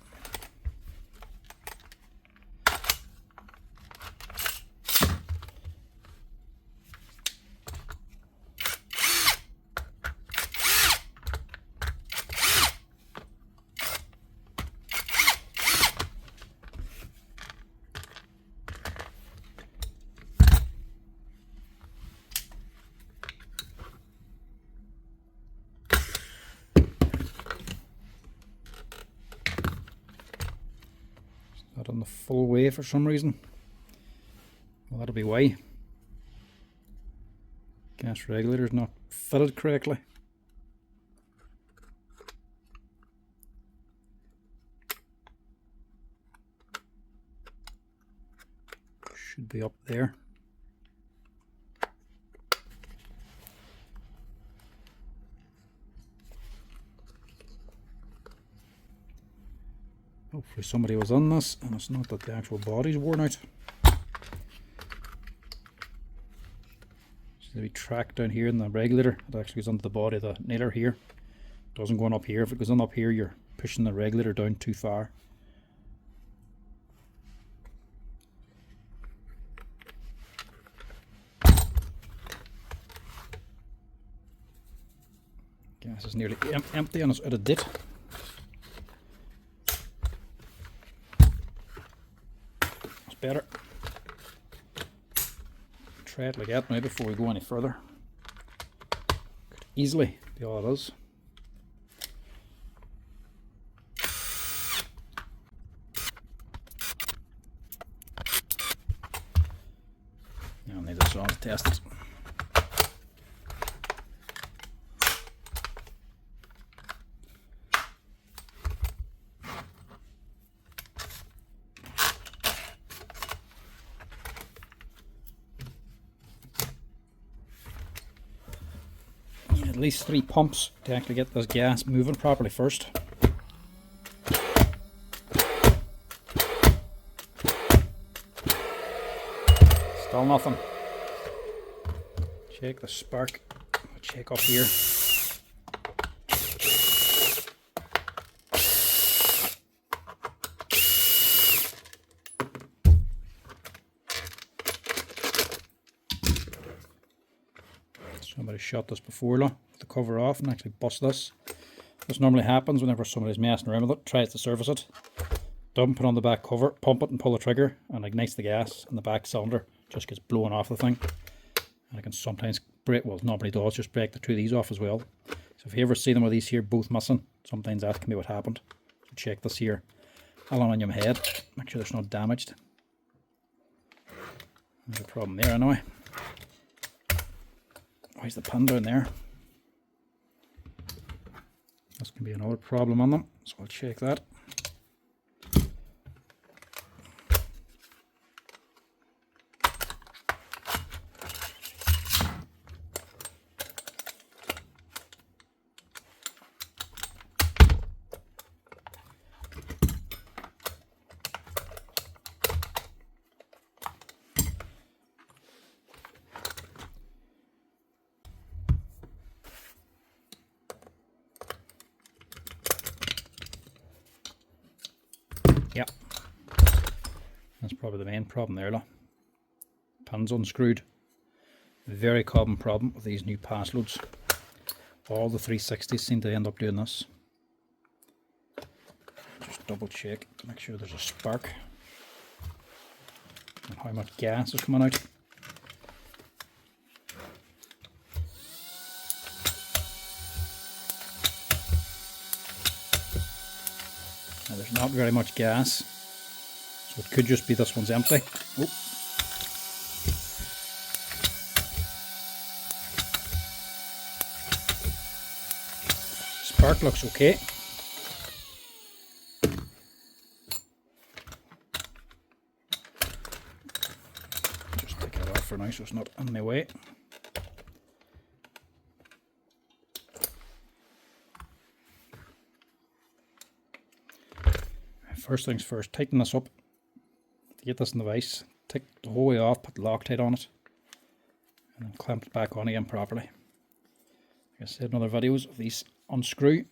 Not on the full way for some reason. Well, that'll be why. Gas regulator's not fitted correctly. Should be up there. Hopefully somebody was on this and it's not that the actual body's worn out. There's a wee track down here in the regulator. It actually goes onto the body of the nailer here. It doesn't go on up here. If it goes on up here, you're pushing the regulator down too far. Gas is nearly empty and it's out of date. Better. Try it like that now before we go any further. Could easily be all it is. I'll need this on to test it. At least 3 pumps to actually get this gas moving properly first. Still nothing. Check the spark. Check up here. Somebody shot this before, look, with the cover off and actually bust this. This normally happens whenever somebody's messing around with it, tries to service it. Dump it on the back cover, pump it and pull the trigger, and ignites the gas, and the back cylinder just gets blown off the thing. And it can sometimes break, well, normally does just break the 2 of these off as well. So if you ever see them with these here both missing, sometimes that can be what happened. So check this here aluminium head, make sure there's not damaged. There's a problem there anyway. Why's the pin down there? This can be another problem on them, so I'll check that. That's probably the main problem there, look. Pins unscrewed. Very common problem with these new Paslodes. All the 360s seem to end up doing this. Just double check, make sure there's a spark and how much gas is coming out. Now there's not very much gas, so it could just be this one's empty. Oh. Spark looks okay. Just take it off for now so it's not in my way. First things first, tighten this up to get this in the vise. Take the whole way off, put Loctite on it, and then clamp it back on again properly. Like I said in other videos, if these unscrew,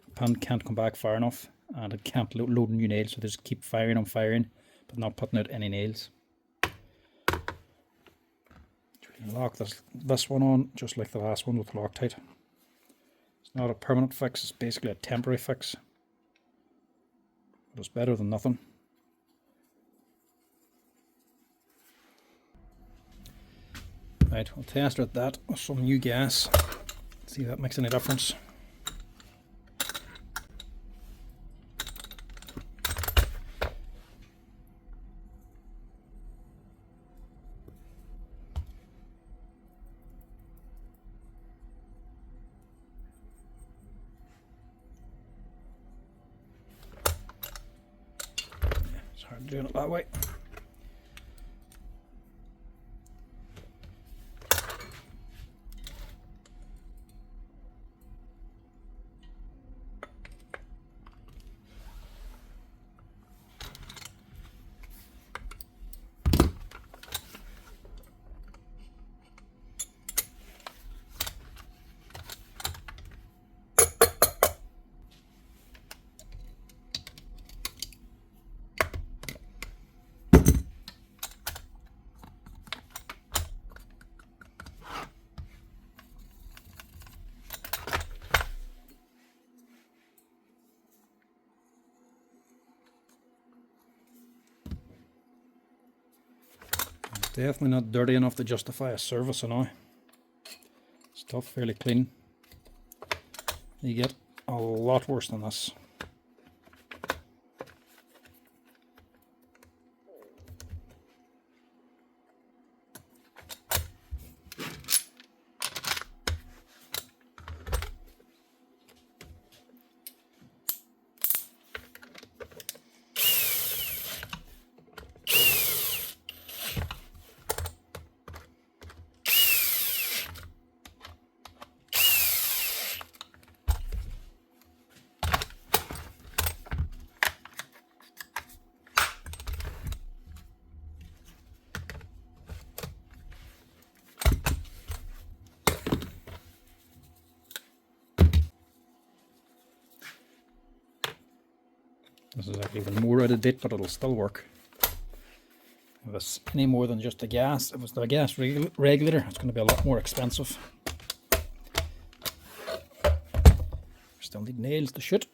the pin can't come back far enough and it can't load new nails, so they just keep firing and firing but not putting out any nails. Lock this one on just like the last one with Loctite. It's not a permanent fix, it's basically a temporary fix. But it's better than nothing. Right, we'll test at that with some new gas. See if that makes any difference. It's hard doing it that way. Definitely not dirty enough to justify a service now. Stuff fairly clean. You get a lot worse than this. This is actually even more out of date, but it'll still work. If it's any more than just the gas, if it's the gas regulator, it's going to be a lot more expensive. Still need nails to shoot.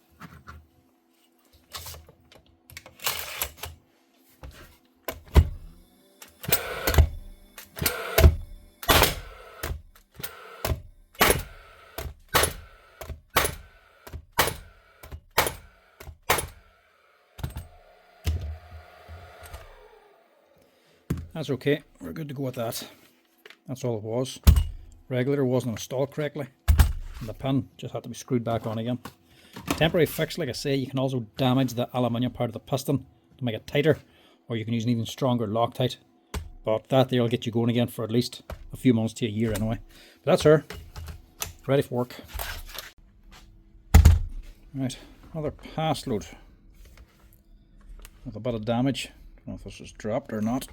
That's okay, we're good to go with that. That's all it was. Regulator wasn't installed correctly, and the pin just had to be screwed back on again. Temporary fix, like I say, you can also damage the aluminium part of the piston to make it tighter, or you can use an even stronger Loctite. But that there will get you going again for at least a few months to a year anyway. But that's her, ready for work. Right, another Paslode with a bit of damage. Don't know if this is dropped or not.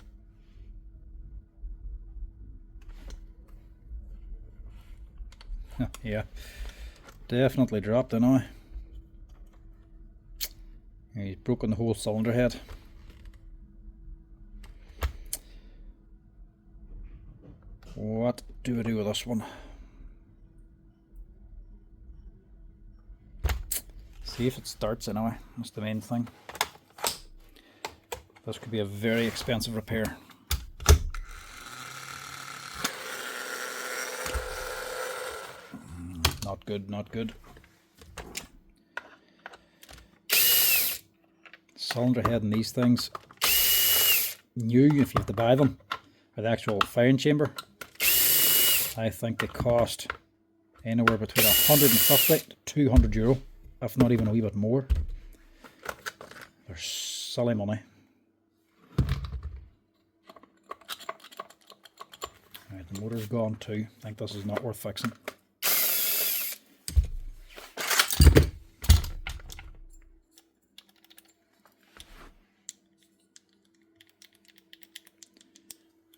Yeah, definitely dropped anyway. He's broken the whole cylinder head. What do I do with this one? See if it starts anyway. That's the main thing. This could be a very expensive repair. Not good, not good. Cylinder head in these things, new if you have to buy them, or the actual firing chamber, I think they cost anywhere between 150 to 200 euro, if not even a wee bit more. They're silly money. Right, the motor's gone too. I think this is not worth fixing.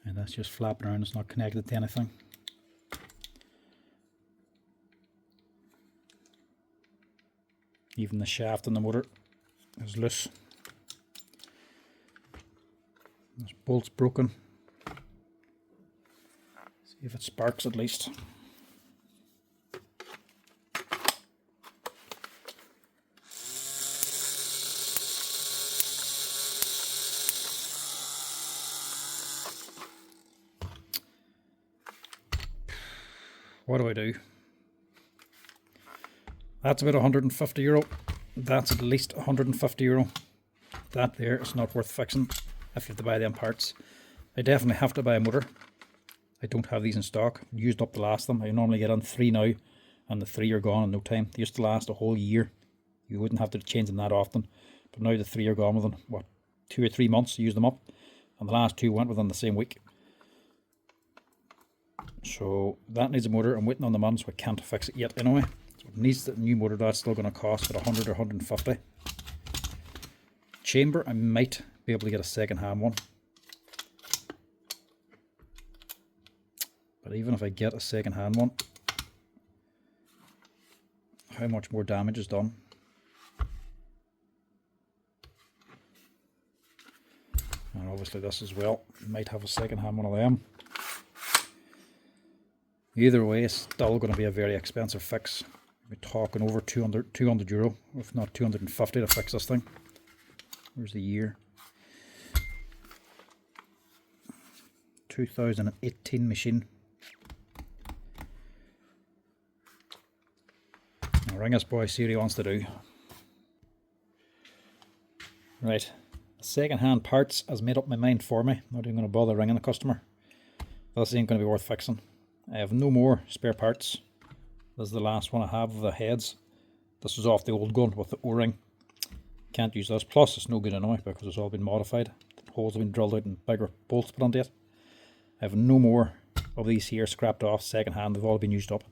And that's just flapping around, it's not connected to anything. Even the shaft in the motor is loose. This bolt's broken. See if it sparks at least. What do I do? That's about 150 euro. That's at least 150 euro. That there is not worth fixing if you have to buy them parts. I definitely have to buy a motor. I don't have these in stock. Used up the last of them. I normally get on 3 now, and the 3 are gone in no time. They used to last a whole year. You wouldn't have to change them that often. But now the 3 are gone within, what, 2 or 3 months to use them up. And the last 2 went within the same week. So that needs a motor. I'm waiting on the man, so I can't fix it yet anyway. So it needs the new motor. That's still going to cost about 100 or 150. Chamber, I might be able to get a second hand one. But even if I get a second hand one, how much more damage is done? And obviously this as well. Might have a second hand one of them. Either way, it's still going to be a very expensive fix. We're talking over 200 euro, if not 250 to fix this thing. Where's the year? 2018 machine. Now ring this boy, see what he wants to do. Right, second hand parts has made up my mind for me. Not even going to bother ringing the customer. This ain't going to be worth fixing. I have no more spare parts. This is the last one I have of the heads. This is off the old gun with the O-ring. Can't use this. Plus it's no good anyway because it's all been modified. The holes have been drilled out and bigger bolts put onto it. I have no more of these here scrapped off second hand. They've all been used up.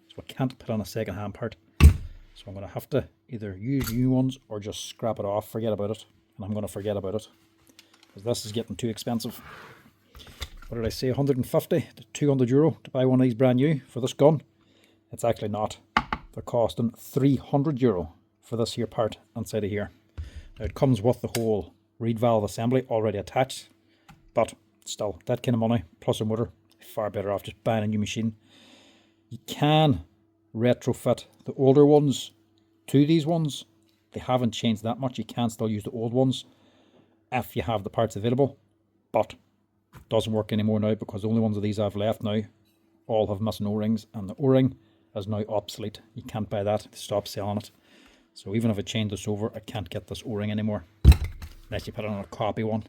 So I can't put on a second hand part. So I'm going to have to either use new ones or just scrap it off, forget about it. And I'm going to forget about it. Because this is getting too expensive. What did I say, 150 to 200 euro to buy one of these brand new for this gun? It's actually not. They're costing 300 euro for this here part inside of here. Now it comes with the whole reed valve assembly already attached, but still, that kind of money plus a motor, far better off just buying a new machine. You can retrofit the older ones to these ones. They haven't changed that much. You can still use the old ones if you have the parts available, but doesn't work anymore now because the only ones of these I've left now all have missing O-rings, and the O-ring is now obsolete. You can't buy that. They stopped selling it. So even if I change this over, I can't get this O-ring anymore unless you put it on a copy one.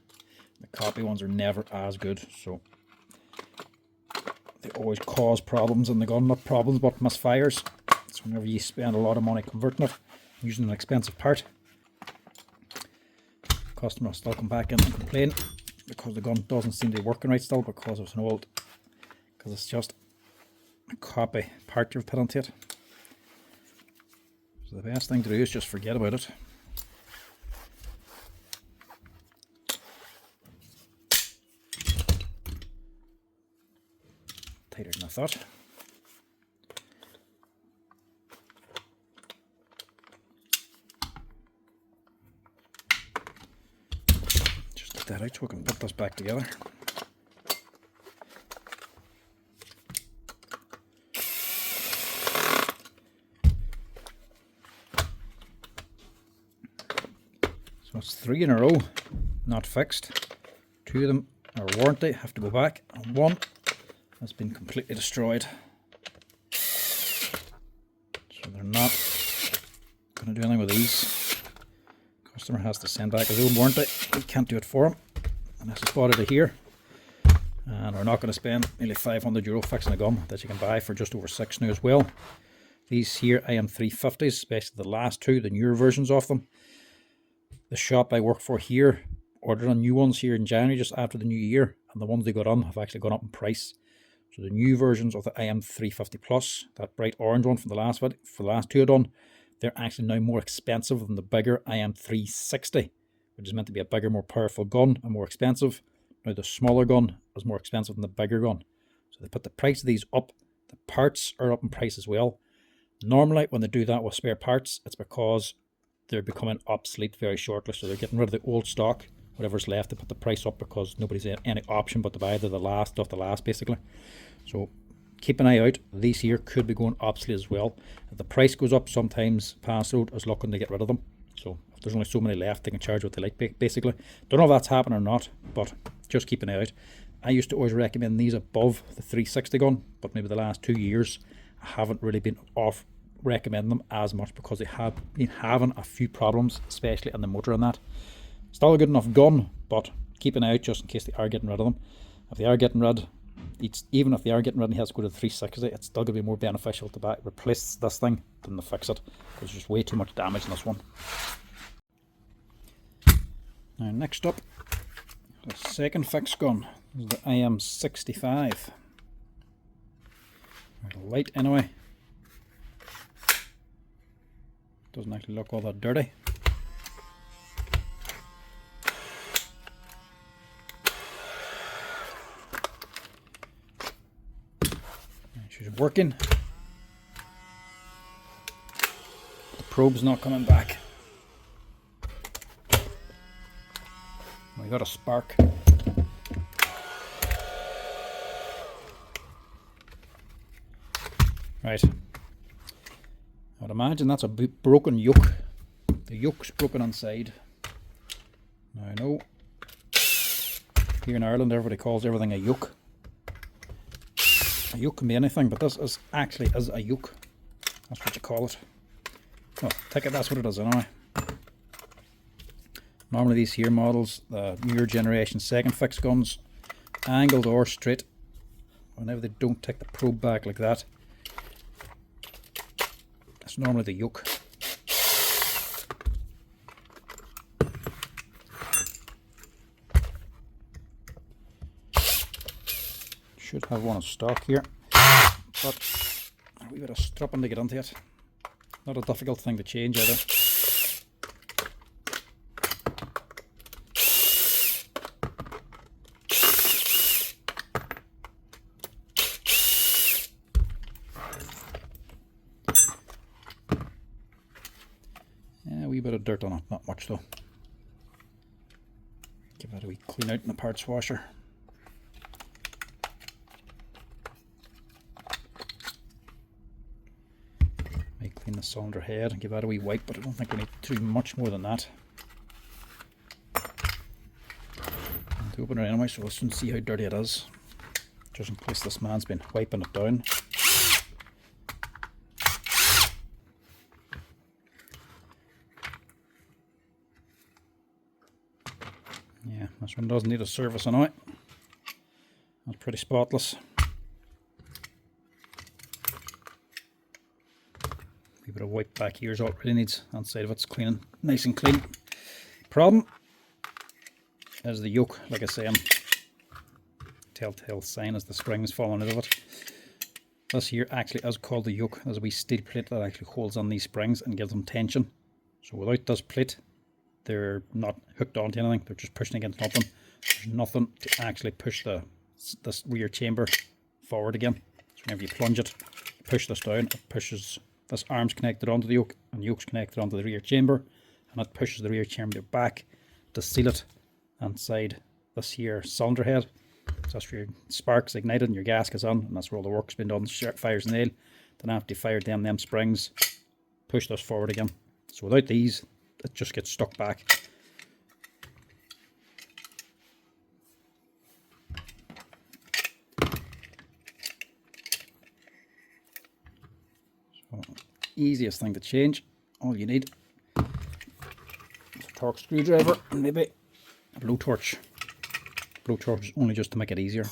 The copy ones are never as good, so they always cause problems in the gun. Not problems, but misfires. So whenever you spend a lot of money converting it using an expensive part, customer will still come back in and complain because the gun doesn't seem to be working right still because it's an old, because it's just a copy part you've put onto it. So the best thing to do is just forget about it. Tighter than I thought. Just take that out so we can put this back together. So it's 3 in a row, not fixed. 2 of them are warranty, have to go back, and 1 has been completely destroyed. So they're not going to do anything with these. Customer has to send back his own warranty. We can't do it for him unless it's bought out of here. And we're not going to spend nearly €500 fixing a gun that you can buy for just over 6 now as well. These here IM350s, especially the last 2, the newer versions of them. The shop I work for here ordered on new ones here in January, just after the new year, and the ones they got on have actually gone up in price. So the new versions of the IM350 Plus, that bright orange one from the last video, for the last 2 I done, they're actually now more expensive than the bigger IM360, which is meant to be a bigger, more powerful gun and more expensive. Now the smaller gun is more expensive than the bigger gun. So they put the price of these up. The parts are up in price as well. Normally when they do that with spare parts, it's because they're becoming obsolete very shortly. So they're getting rid of the old stock, whatever's left. They put the price up because nobody's had any option but to buy the last of the last, basically. So keep an eye out. These here could be going obsolete as well. If the price goes up, sometimes Paslode is looking to get rid of them. So if there's only so many left, they can charge what they like, basically. Don't know if that's happening or not, but just keep an eye out. I used to always recommend these above the 360 gun, but maybe the last 2 years I haven't really been off recommending them as much because they have been having a few problems, especially in the motor and that. Still a good enough gun, but keep an eye out just in case they are getting rid of them. If they are getting rid, even if they are getting rid and he has to go to the 360, it's still going to be more beneficial to replace this thing than to fix it, because there's just way too much damage in this one. Now next up, the second fixed gun is the IM65. The light anyway. Doesn't actually look all that dirty. She's working. The probe's not coming back. We got a spark. Right. I'd imagine that's a broken yoke. The yoke's broken inside. Now I know here in Ireland everybody calls everything a yoke. A yoke can be anything, but this is actually a yoke. That's what you call it. Well, take it that's what it is anyway. Normally these here models, the newer generation second fix guns, angled or straight, whenever they don't take the probe back like that, that's normally the yoke. Should have one in stock here, but a wee bit of strapping to get into it. Not a difficult thing to change either. Yeah, a wee bit of dirt on it, not much though. Give that a wee clean out in the parts washer. Clean the cylinder head and give that a wee wipe, but I don't think we need to do much more than that. And to open it anyway, so we'll soon see how dirty it is, just in case this man's been wiping it down. Yeah, this one doesn't need a service anyway. That's pretty spotless. A bit of wipe back here is all it really needs. Outside of it's clean, nice and clean. Problem is the yoke, like I say, telltale sign is the springs falling out of it. This here actually is called the yoke. There's a wee steel plate that actually holds on these springs and gives them tension. So without this plate, they're not hooked onto anything. They're just pushing against nothing. There's nothing to actually push this rear chamber forward again. So whenever you plunge it, push this down, it pushes. This arm's connected onto the yoke, and the yoke's connected onto the rear chamber, and it pushes the rear chamber back to seal it inside this here cylinder head. So that's where your spark's ignited and your gasket is on, and that's where all the work's been done. Fires the nail. Then after you fired them springs, push this forward again. So without these, it just gets stuck back. easiest thing to change. All you need is a torque screwdriver and maybe a blowtorch. Blowtorch only just to make it easier.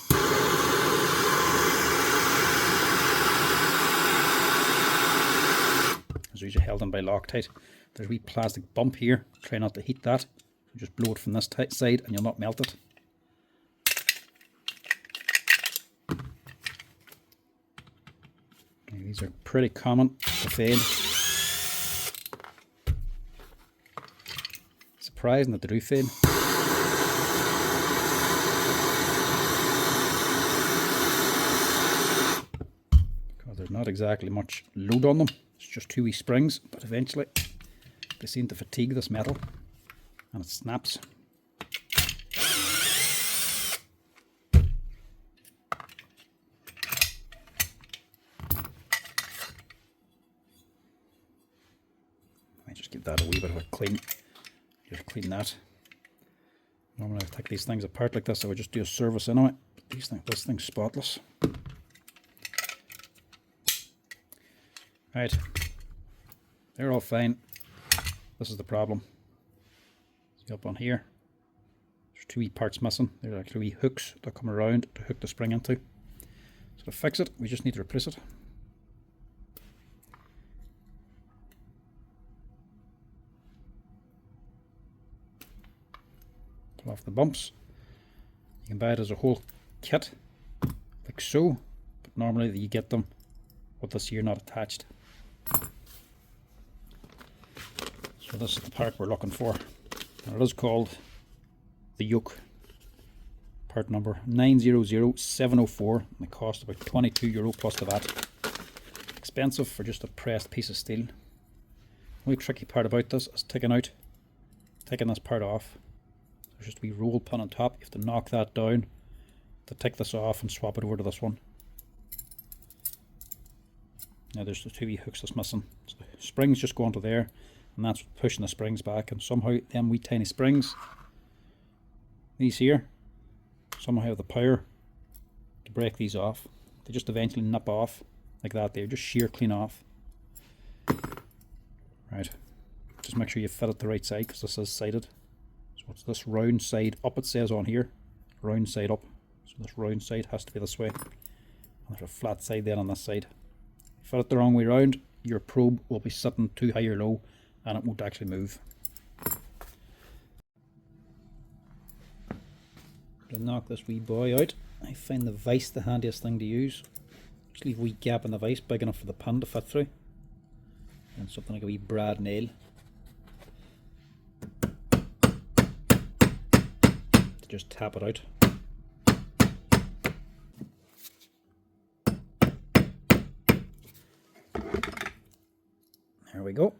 It's usually held in by Loctite. There's a wee plastic bump here. Try not to heat that. You just blow it from this side and you'll not melt it. Okay, these are pretty common to fade. Surprising that they do fade. Because there's not exactly much load on them. It's just 2 wee springs, but eventually they seem to fatigue this metal and it snaps. I just give that a wee bit of a clean. Just clean that. Normally I take these things apart like this, I would just do a service anyway. But this thing's spotless. Right, they're all fine. This is the problem. See up on here, there's 2 wee parts missing. There's actually wee hooks that come around to hook the spring into. So to fix it, we just need to replace it. Pull off the bumps. You can buy it as a whole kit, like so, but normally you get them with this here not attached. So this is the part we're looking for. And it is called the Yoke. Part number 900704. And it cost about €22 plus the VAT. Expensive for just a pressed piece of steel. The only tricky part about this is taking this part off. There's just a wee roll pin on top. You have to knock that down to take this off and swap it over to this one. Now there's the 2 wee hooks that's missing. So the springs just go onto there, and that's pushing the springs back, and somehow them wee tiny springs, these here, somehow have the power to break these off. They just eventually nip off like that. They just shear clean off. Right, just make sure you fit it the right side because this is sided. So it's this round side up, it says on here, round side up. So this round side has to be this way, and there's a flat side then on this side. Fit it the wrong way round, your probe will be sitting too high or low and it won't actually move. To knock this wee boy out, I find the vise the handiest thing to use. Just leave a wee gap in the vise big enough for the pin to fit through. And something like a wee brad nail to just tap it out. There we go.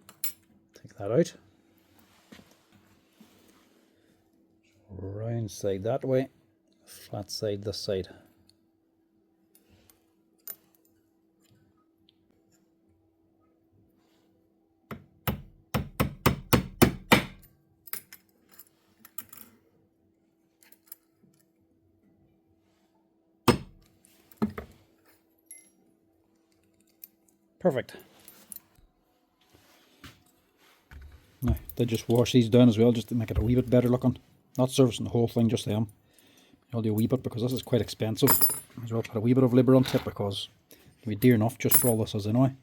Take that out. Round side that way, flat side this side. Perfect. Now, they just wash these down as well, just to make it a wee bit better looking. Not servicing the whole thing, just them. I'll do a wee bit because this is quite expensive. Might as well put a wee bit of labour on it because it'll be dear enough just for all this as anyway.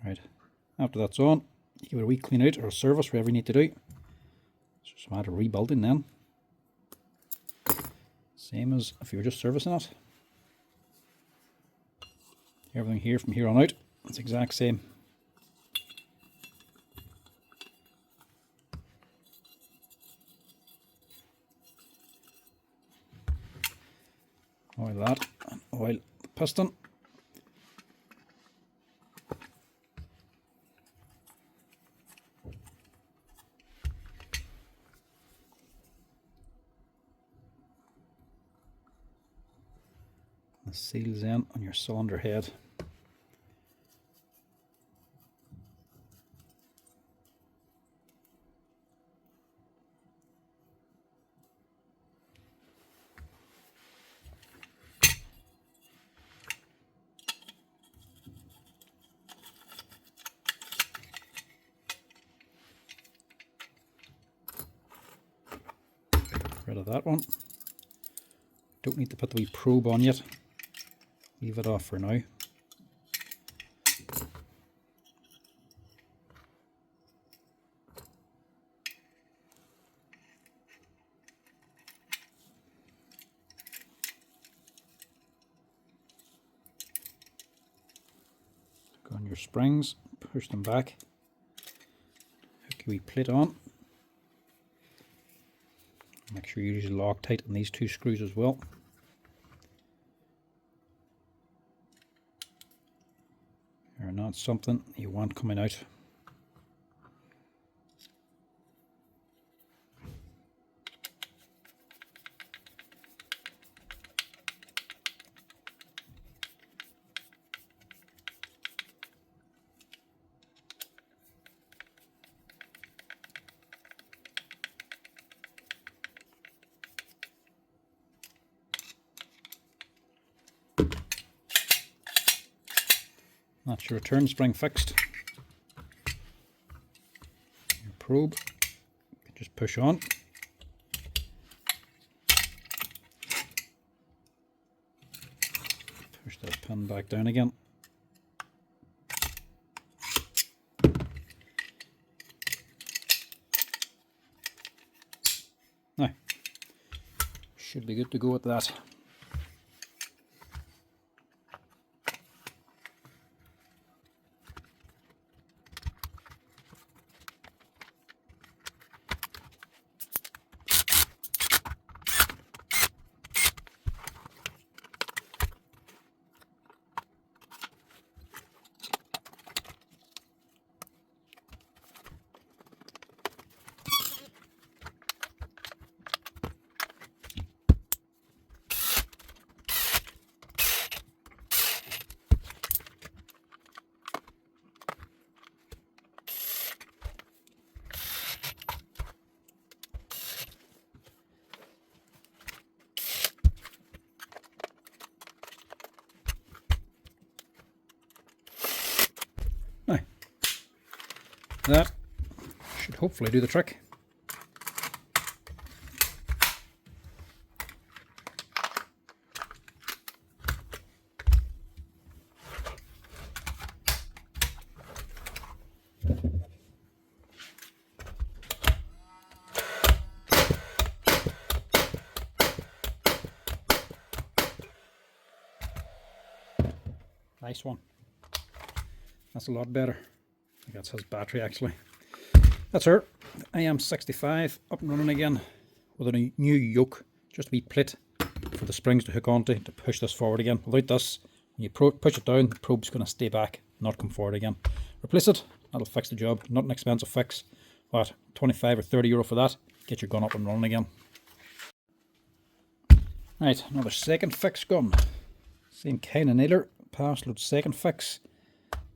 Right, after that's on, you give it a wee clean out or a service, whatever you need to do. It's just a matter of rebuilding then. Same as if you were just servicing it. Everything here from here on out, it's the exact same. Oil that and oil the piston. The seals in on your cylinder head. of that one. Don't need to put the wee probe on yet. Leave it off for now. Go on your springs, push them back. Hook your wee plate on. Make sure you use Loctite on these two screws as well. They're not something you want coming out. That's your return spring fixed. Your probe, you can just push on. Push that pin back down again. Now, should be good to go with that. Now, that should hopefully do the trick. Nice one. That's a lot better. I think that's his battery actually. That's her. I am 65 up and running again with a new yoke, just a wee plate for the springs to hook onto to push this forward again. Without this, when you push it down, the probe's going to stay back, not come forward again. Replace it, that'll fix the job. Not an expensive fix. What, 25 or 30 euro for that? Get your gun up and running again. Right, another second fix gun. Same kind of nailer. Paslode second fix.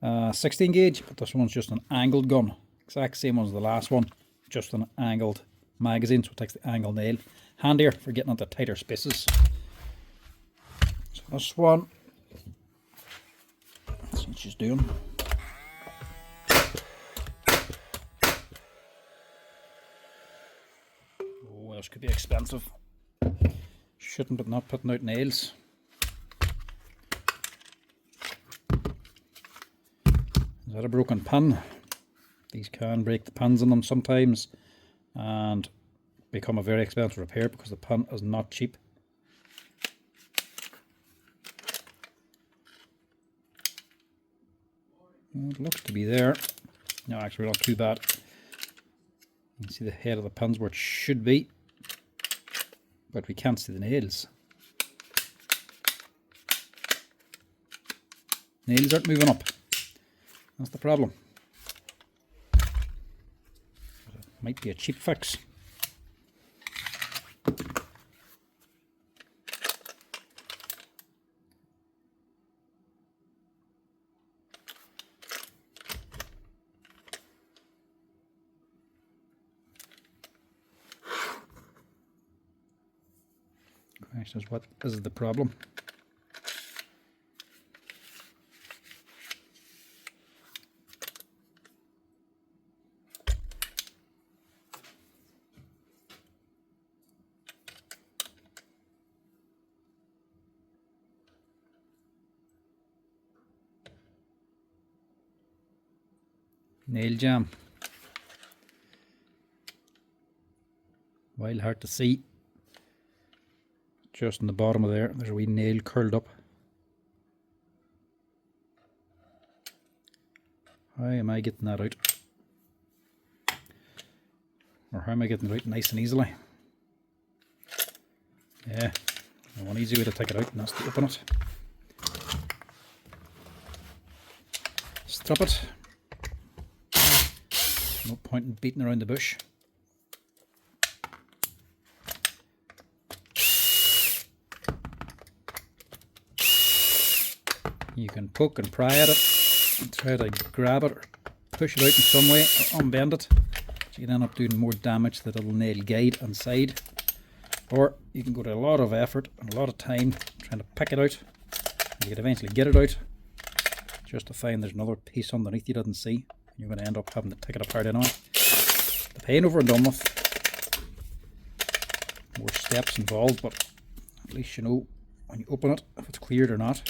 16 gauge, but this one's just an angled gun. Exact same one as the last one, just an angled magazine, so it takes the angle nail. Handier for getting into tighter spaces. So this one, let's see what she's doing. Oh, this could be expensive. Shouldn't, but not putting out nails. Is that a broken pin? These can break the pins in them sometimes and become a very expensive repair because the pin is not cheap. Well, it looks to be there. No, actually not too bad. You can see the head of the pins where it should be, but we can't see the nails. Nails aren't moving up. That's the problem. But it might be a cheap fix. Question is, what is the problem? nail jam. While hard to see, just in the bottom of there's a wee nail curled up. How am I getting that out? Or how am I getting it out nice and easily? Yeah, one easy way to take it out, and that's to open it. Strap it. No point in beating around the bush. You can poke and pry at it and try to grab it or push it out in some way or unbend it. So you can end up doing more damage to the little nail guide inside. Or you can go to a lot of effort and a lot of time trying to pick it out. And you can eventually get it out, just to find there's another piece underneath you didn't see. You're going to end up having to take it apart anyway. The pain over and done with. More steps involved, but at least you know when you open it if it's cleared or not.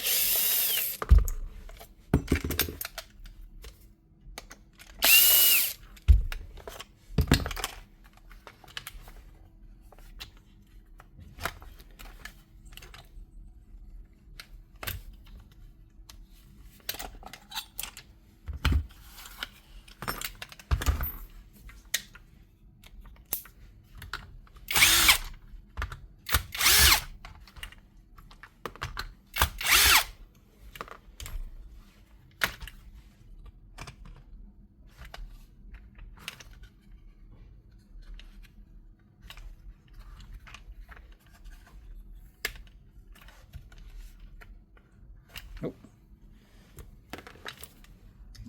Nope.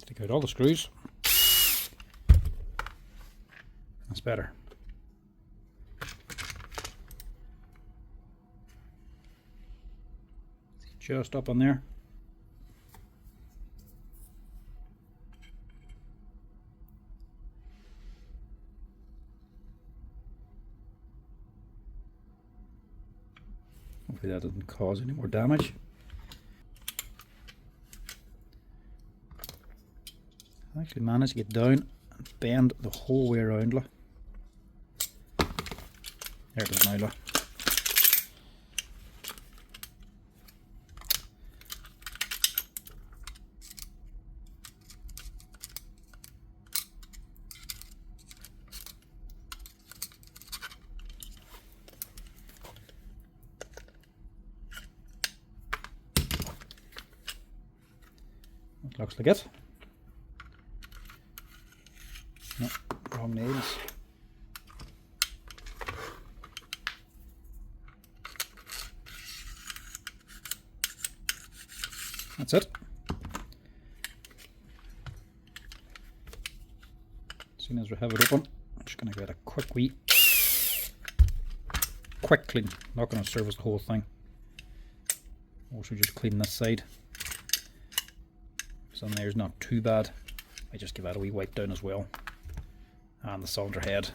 Take out all the screws. That's better. Just up on there. Hopefully that doesn't cause any more damage. I actually managed to get down and bend the whole way around. There it is now. That looks like it. No, wrong nails. That's it. As soon as we have it open, I'm just going to get a quick clean. Not going to service the whole thing. Also just clean this side. So there's not too bad. I just give that a wee wipe down as well. And the cylinder head.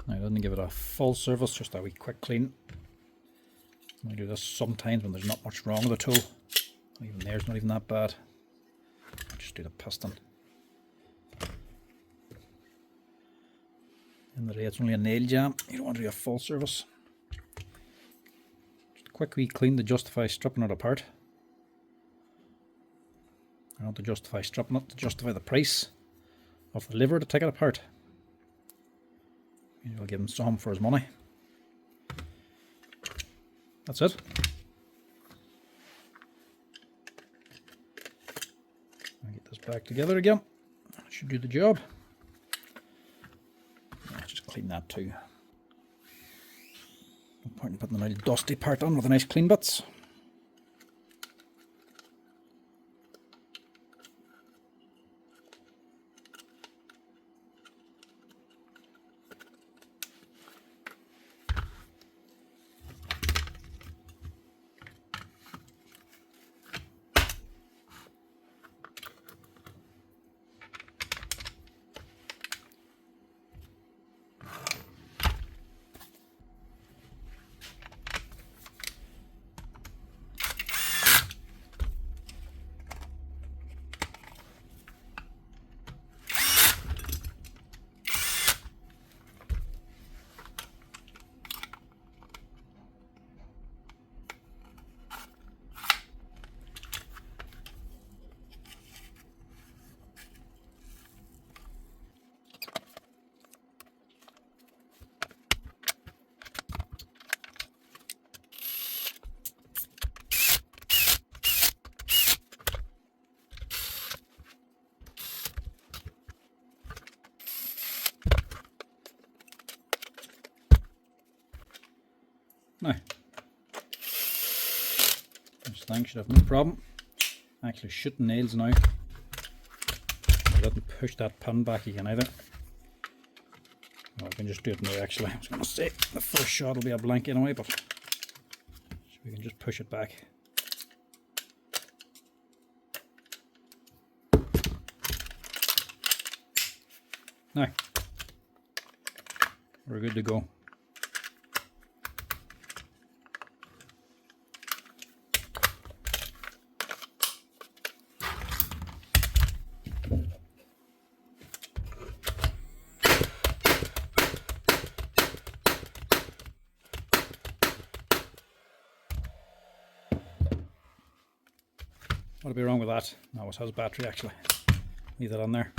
Now I didn't give it a full service, just a wee quick clean. I do this sometimes when there's not much wrong with the tool. Even there's not even that bad. I'll just do the piston. In the day it's only a nail jam, you don't want to do a full service. Just a quick wee clean to justify stripping it apart. I want to justify stripping it to justify the price of the liver to take it apart. Maybe I'll give him some for his money. That's it. I'll get this back together again. That should do the job. I'll just clean that too. No point in putting the little dusty part on with a nice clean bits. Now, this thing should have no problem actually shooting nails now. I didn't push that pin back again either. Well, I can just do it now actually. I was going to say the first shot will be a blank anyway, but so we can just push it back. Now, we're good to go. What'll be wrong with that? No, it has battery actually. Leave that on there.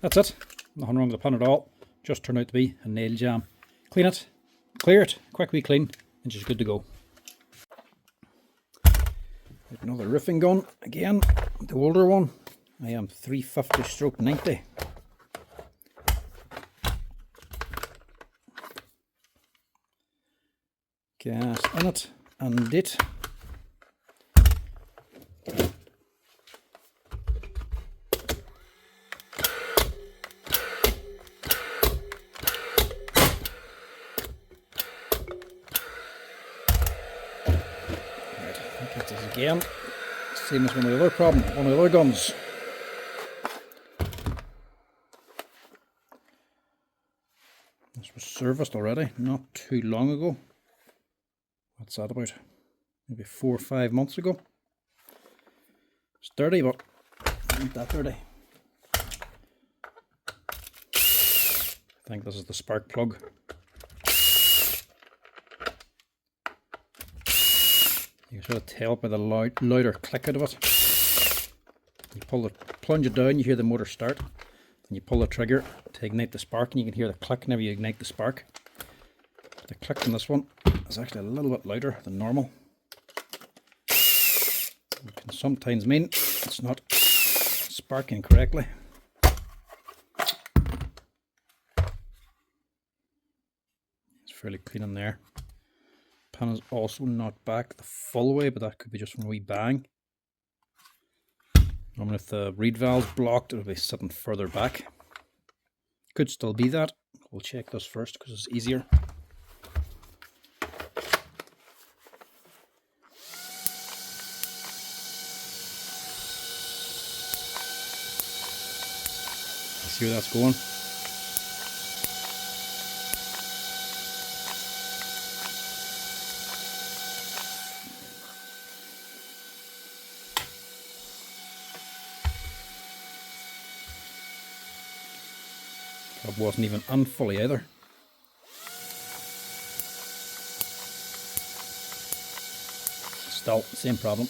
That's it. Nothing wrong with the pin at all. Just turned out to be a nail jam. Clean it, clear it, quick wee clean, and just good to go. Another roofing gun again, the older one. I am 350/90. Gas in it and it. Get this again. Same as one of the other guns. This was serviced already, not too long ago. What's that about? Maybe 4 or 5 months ago. It's dirty, but not that dirty. I think this is the spark plug. You can sort of tell by the louder click out of it. You plunge it down, you hear the motor start. Then you pull the trigger to ignite the spark, and you can hear the click whenever you ignite the spark. The click on this one is actually a little bit louder than normal. It can sometimes mean it's not sparking correctly. It's fairly clean in there. Pin is also not back the full way, but that could be just from a wee bang. Normally if the reed valve's blocked, it'll be sitting further back. Could still be that. We'll check this first because it's easier. See where that's going. That wasn't even on fully either. Still, same problem.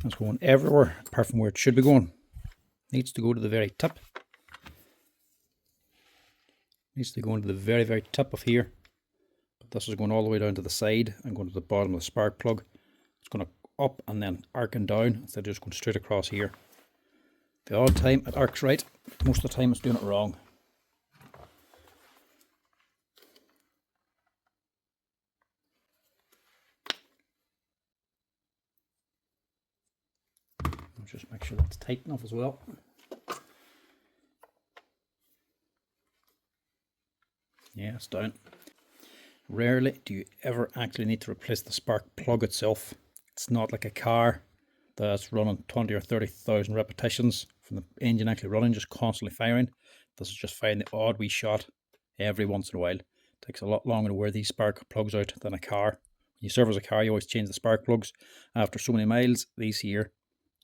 It's going everywhere apart from where it should be going. Needs to go to the very tip. Needs to go into the very, very tip of here. But this is going all the way down to the side and going to the bottom of the spark plug. It's going to up and then arcing down instead of just going straight across here. The odd time it arcs right, most of the time it's doing it wrong. I'll just make sure that's tight enough as well. Yeah, it's down. Rarely do you ever actually need to replace the spark plug itself. It's not like a car that's running 20 or 30,000 repetitions from the engine actually running, just constantly firing. This is just firing the odd wee shot every once in a while. It takes a lot longer to wear these spark plugs out than a car. When you service a car, you always change the spark plugs after so many miles. These here,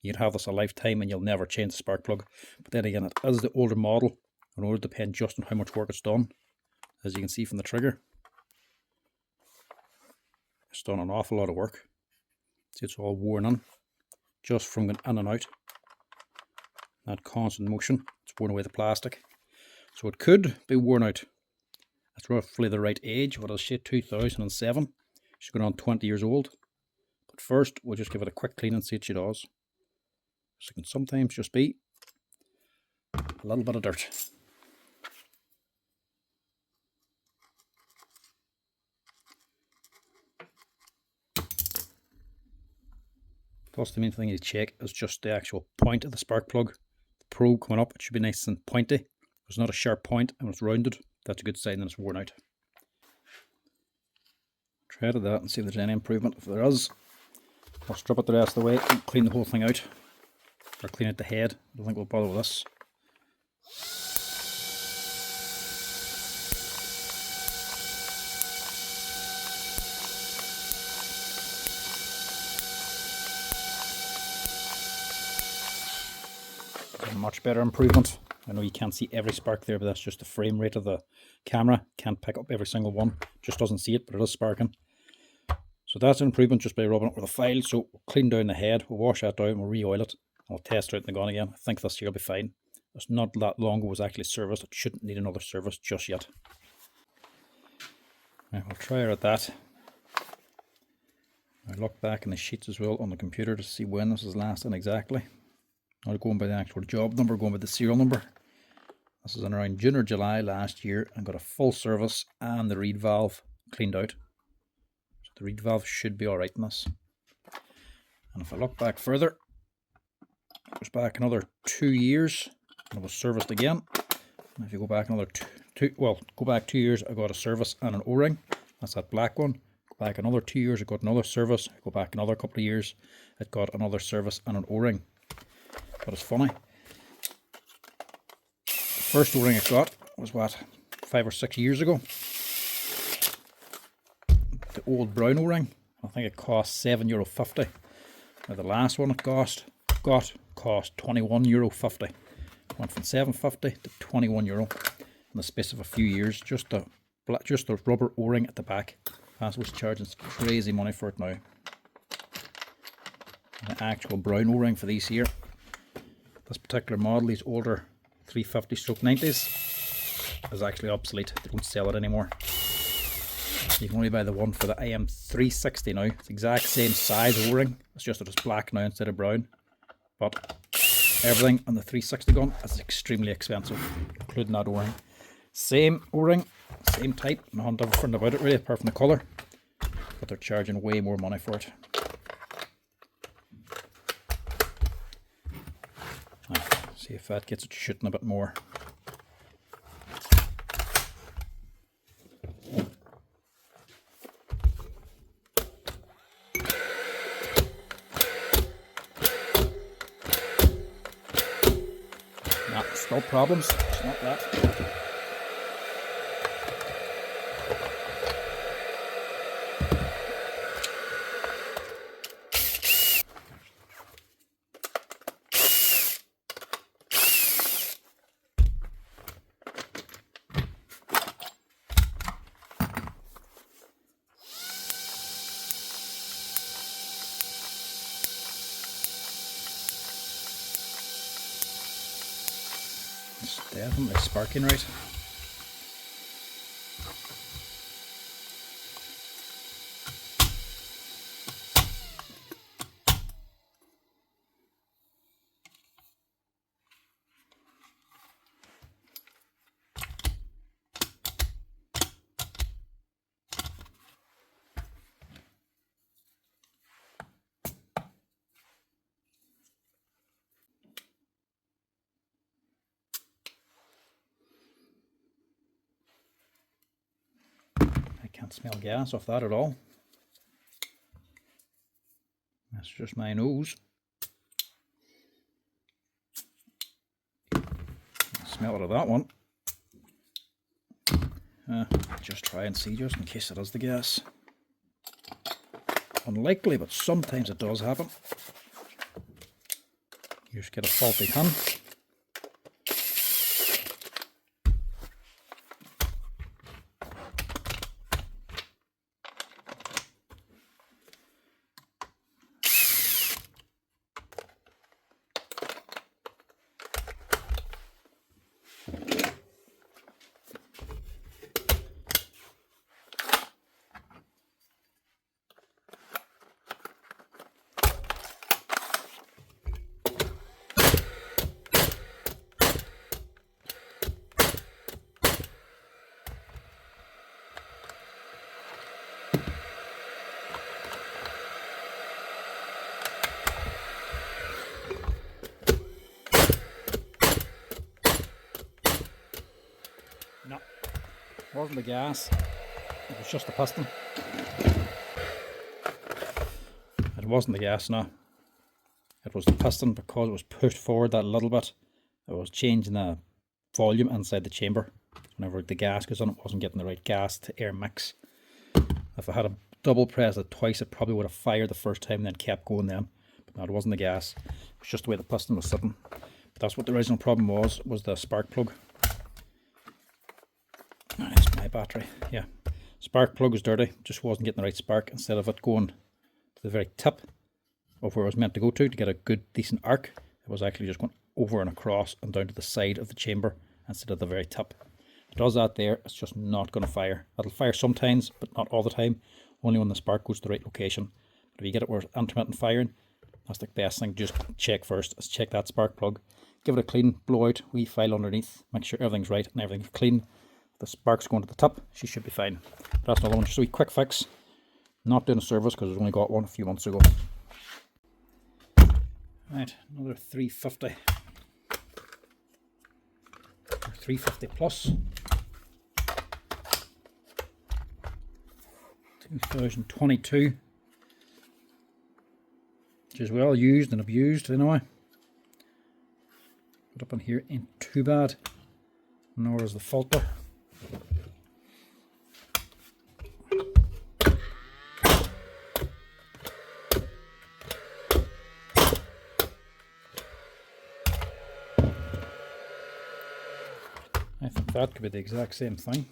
you'd have this a lifetime and you'll never change the spark plug. But then again, it is the older model, and it would depend just on how much work it's done. As you can see from the trigger, it's done an awful lot of work. See, it's all worn in, just from going in and out. That constant motion, it's worn away the plastic. So it could be worn out. That's roughly the right age. What is she? 2007. She's going on 20 years old. But first, we'll just give it a quick clean and see what she does. So it can sometimes just be a little bit of dirt. Plus, the main thing you check is just the actual point of the spark plug. The probe coming up, it should be nice and pointy. There's not a sharp point and it's rounded. That's a good sign that it's worn out. Try to that and see if there's any improvement. If there is, I'll strip it the rest of the way and clean the whole thing out. Or clean out the head. I don't think we'll bother with this. Much better improvement. I know you can't see every spark there, but that's just the frame rate of the camera. Can't pick up every single one. Just doesn't see it, but it is sparking. So that's an improvement just by rubbing it with a file. So we'll clean down the head, we'll wash that down, we'll re-oil it, and we'll test it out in the gun again. I think this here will be fine. It's not that long ago it was actually serviced. It shouldn't need another service just yet. Right, we'll try her at that. I look back in the sheets as well on the computer to see when this is lasting exactly. Not going by the actual job number, going by the serial number. This is in around June or July last year and got a full service and the reed valve cleaned out. So the reed valve should be alright in this. And if I look back further, it was back another 2 years and it was serviced again. And if you go back another go back 2 years, I got a service and an O-ring. That's that black one. Go back another 2 years, I got another service. Go back another couple of years, it got another service and an O-ring. But it's funny. The first O-ring it got was what, 5 or 6 years ago. The old brown O-ring, I think it cost €7.50. Now the last one it cost €21.50. Went from €7.50 to €21 in the space of a few years. Just the rubber O-ring at the back. Paslode charging crazy money for it now. And the actual brown O-ring for these here. This particular model, these older 350/90s, is actually obsolete. They don't sell it anymore. You can only buy the one for the IM360 now. It's the exact same size O-ring. It's just that it's black now instead of brown. But everything on the 360 gun is extremely expensive, including that O-ring. Same O-ring, same type, nothing different about it really, apart from the colour. But they're charging way more money for it. See if that gets it shooting a bit more. Nah, still problems. It's not that. It's definitely sparking right. Can't smell gas off that at all. That's just my nose. Smell it of that one. Just try and see, just in case it is the gas. Unlikely, but sometimes it does happen. You just get a faulty pin. wasn't the gas, it was just the piston. It wasn't the gas, no. It was the piston, because it was pushed forward that little bit. It was changing the volume inside the chamber. Whenever the gas goes on, it wasn't getting the right gas to air mix. If I had a double press it twice, it probably would have fired the first time and then kept going then. But no, it wasn't the gas. It was just the way the piston was sitting. But that's what the original problem was the spark plug. That's my battery. Yeah. Spark plug was dirty. Just wasn't getting the right spark. Instead of it going to the very tip of where it was meant to go to get a good decent arc, it was actually just going over and across and down to the side of the chamber instead of the very tip. It does that there, it's just not going to fire. It'll fire sometimes, but not all the time, only when the spark goes to the right location. But if you get it where it's intermittent firing, that's the best thing. Just check first, is check that spark plug, give it a clean, blow out, wee file underneath, make sure everything's right and everything's clean. If the spark's going to the top, she should be fine. But that's another one, just a wee quick fix. Not doing a service because I only got one a few months ago. Right, another 350. 350 plus. 2022. Which is well used and abused anyway. Put up on here ain't too bad. Nor is the filter. I think that could be the exact same thing.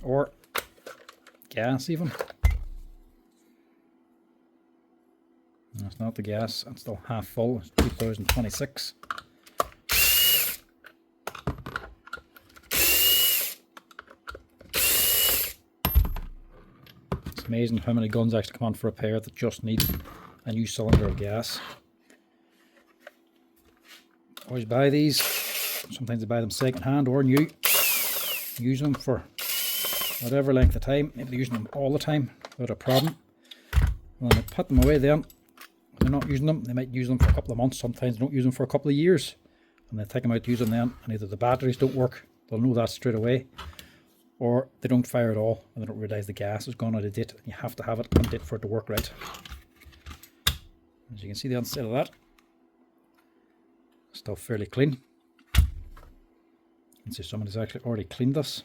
Or gas even. That's not the gas, it's still half full, it's 2026. It's amazing how many guns actually come on for repair that just need a new cylinder of gas. Always buy these. Sometimes I buy them second hand or new. Use them for whatever length of time. Maybe they're using them all the time without a problem. When they put them away then, when they're not using them, they might use them for a couple of months. Sometimes they don't use them for a couple of years. And they take them out to use them then, and either the batteries don't work, they'll know that straight away, or they don't fire at all and they don't realise the gas has gone out of date. You have to have it on date for it to work right. As you can see the inside of that, still fairly clean. You can see somebody's actually already cleaned this.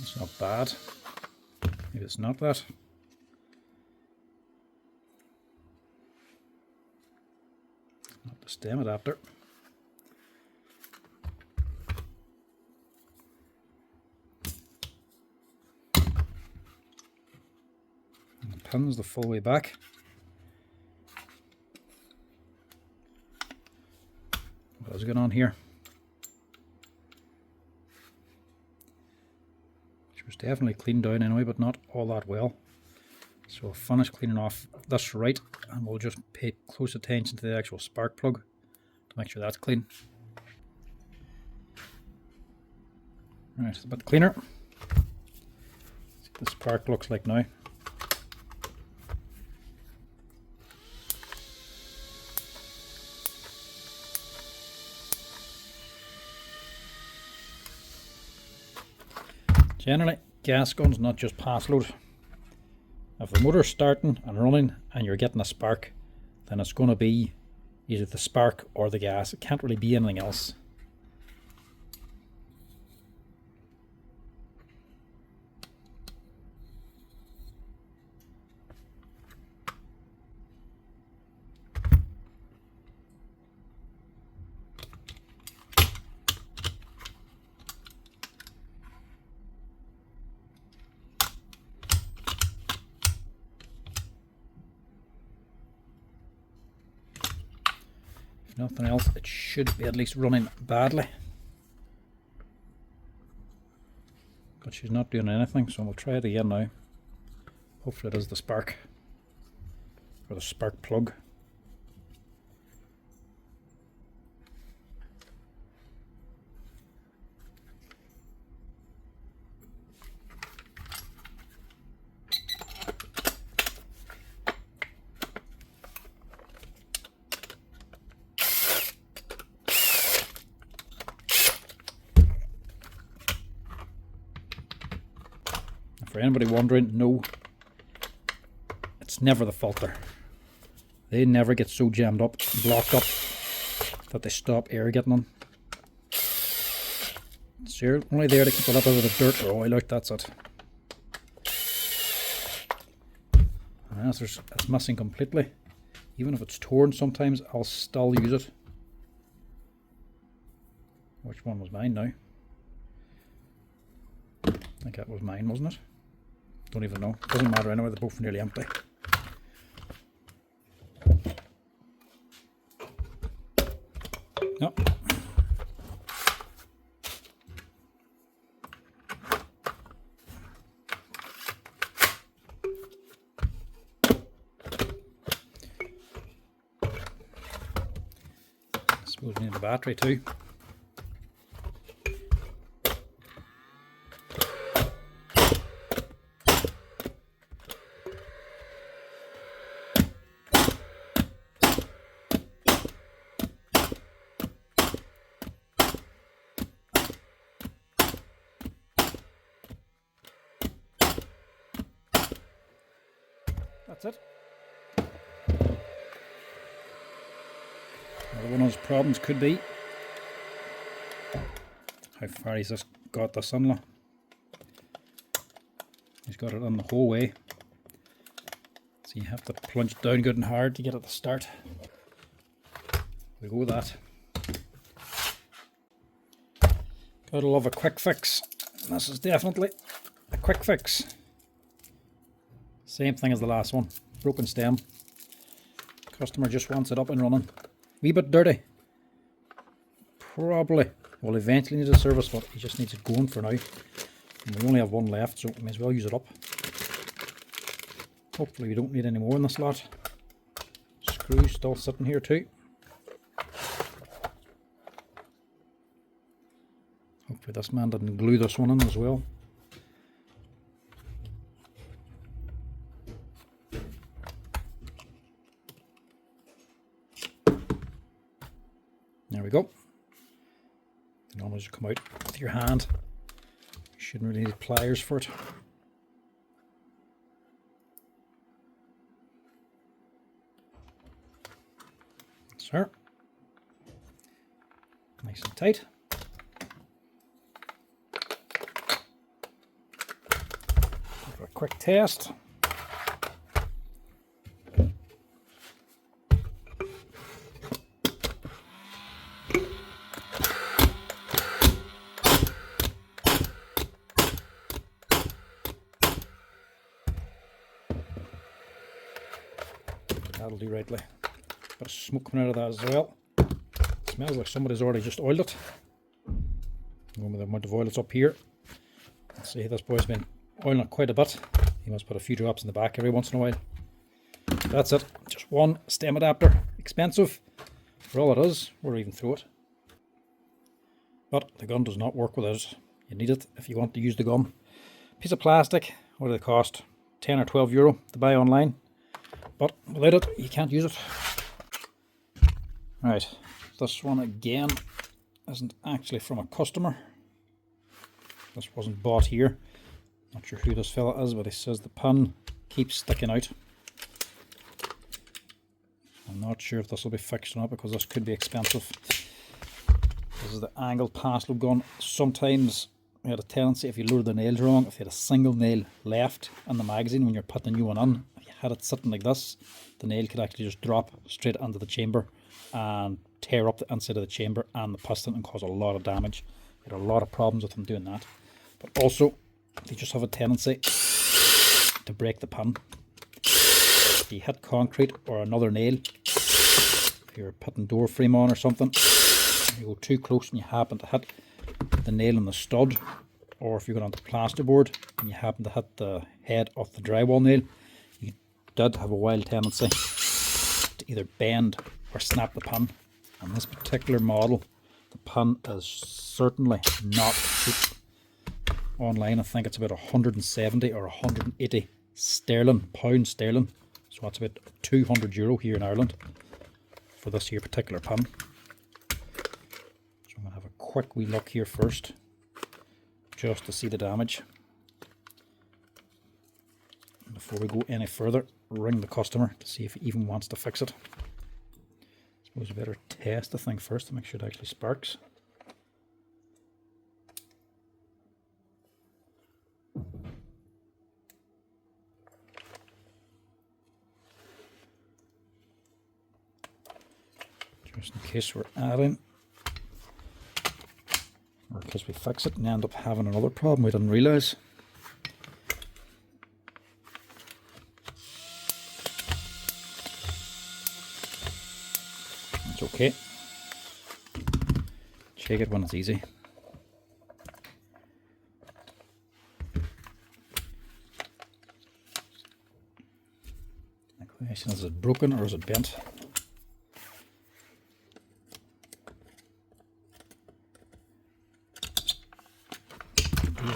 It's not bad. Maybe it's not that. Not the stem adapter. Pins the full way back. What is going on here? Which was definitely cleaned down anyway, but not all that well. So we'll finish cleaning off this right, and we'll just pay close attention to the actual spark plug to make sure that's clean. Right, it's a bit cleaner. See what the spark looks like now. Generally, gas guns, not just Paslode. If the motor's starting and running and you're getting a spark, then it's going to be either the spark or the gas. It can't really be anything else. If nothing else, it should be at least running badly. But she's not doing anything, so we'll try it again now. Hopefully it is the spark, or the spark plug. For anybody wondering, no, it's never the filter. They never get so jammed up, blocked up, that they stop air getting in. It's only there to keep a little bit of the dirt or oil out, that's it. And as it's missing completely, even if it's torn, sometimes I'll still use it. Which one was mine now? I think that was mine, wasn't it? Don't even know. Doesn't matter anyway, they're both nearly empty. Yep. I suppose we need a battery too. That's it. Now, one of those problems could be how far he's just got this in. He's got it on the whole way. So you have to plunge down good and hard to get it to start. We go with that. Gotta love a quick fix. This is definitely a quick fix. Same thing as the last one. Broken stem. Customer just wants it up and running. Wee bit dirty. Probably will eventually need a service, but he just needs it going for now. And we only have one left, so we may as well use it up. Hopefully we don't need any more in this lot. Screws still sitting here too. Hopefully this man didn't glue this one in as well. There we go. They normally just come out with your hand. You shouldn't really need pliers for it. Sir. Nice and tight. For a quick test. That'll do rightly. Bit of smoke coming out of that as well. Smells like somebody's already just oiled it. Going with the amount of oil that's up here. Let's see, this boy's been oiling it quite a bit. He must put a few drops in the back every once in a while. That's it. Just one stem adapter. Expensive for all it is, or even throw it. But the gun does not work without it. You need it if you want to use the gun. Piece of plastic. What do they cost? 10 or 12 euro to buy online. But without it, you can't use it. Right, this one again isn't actually from a customer. This wasn't bought here. Not sure who this fella is, but he says the pin keeps sticking out. I'm not sure if this will be fixed or not, because this could be expensive. This is the angled Paslode gun. Sometimes we had a tendency, if you loaded the nails wrong, if you had a single nail left in the magazine when you're putting a new one in, if you had it sitting like this, the nail could actually just drop straight into the chamber and tear up the inside of the chamber and the piston and cause a lot of damage. We had a lot of problems with them doing that. But also, they just have a tendency to break the pin. If you hit concrete or another nail, if you're putting door frame on or something, you go too close and you happen to hit the nail in the stud, or if you go onto plasterboard and you happen to hit the head of the drywall nail, you did have a wild tendency to either bend or snap the pin. And this particular model, the pin is certainly not cheap. Online I think it's about 170 or 180 pound sterling, so that's about 200 euro here in Ireland for this here particular pin. So I'm going to have a quick wee look here first, just to see the damage. before we go any further, ring the customer to see if he even wants to fix it. I suppose we better test the thing first to make sure it actually sparks. Just in case we're adding, or in case we fix it and end up having another problem we didn't realise. It's okay. Check it when it's easy. The question is it broken or is it bent?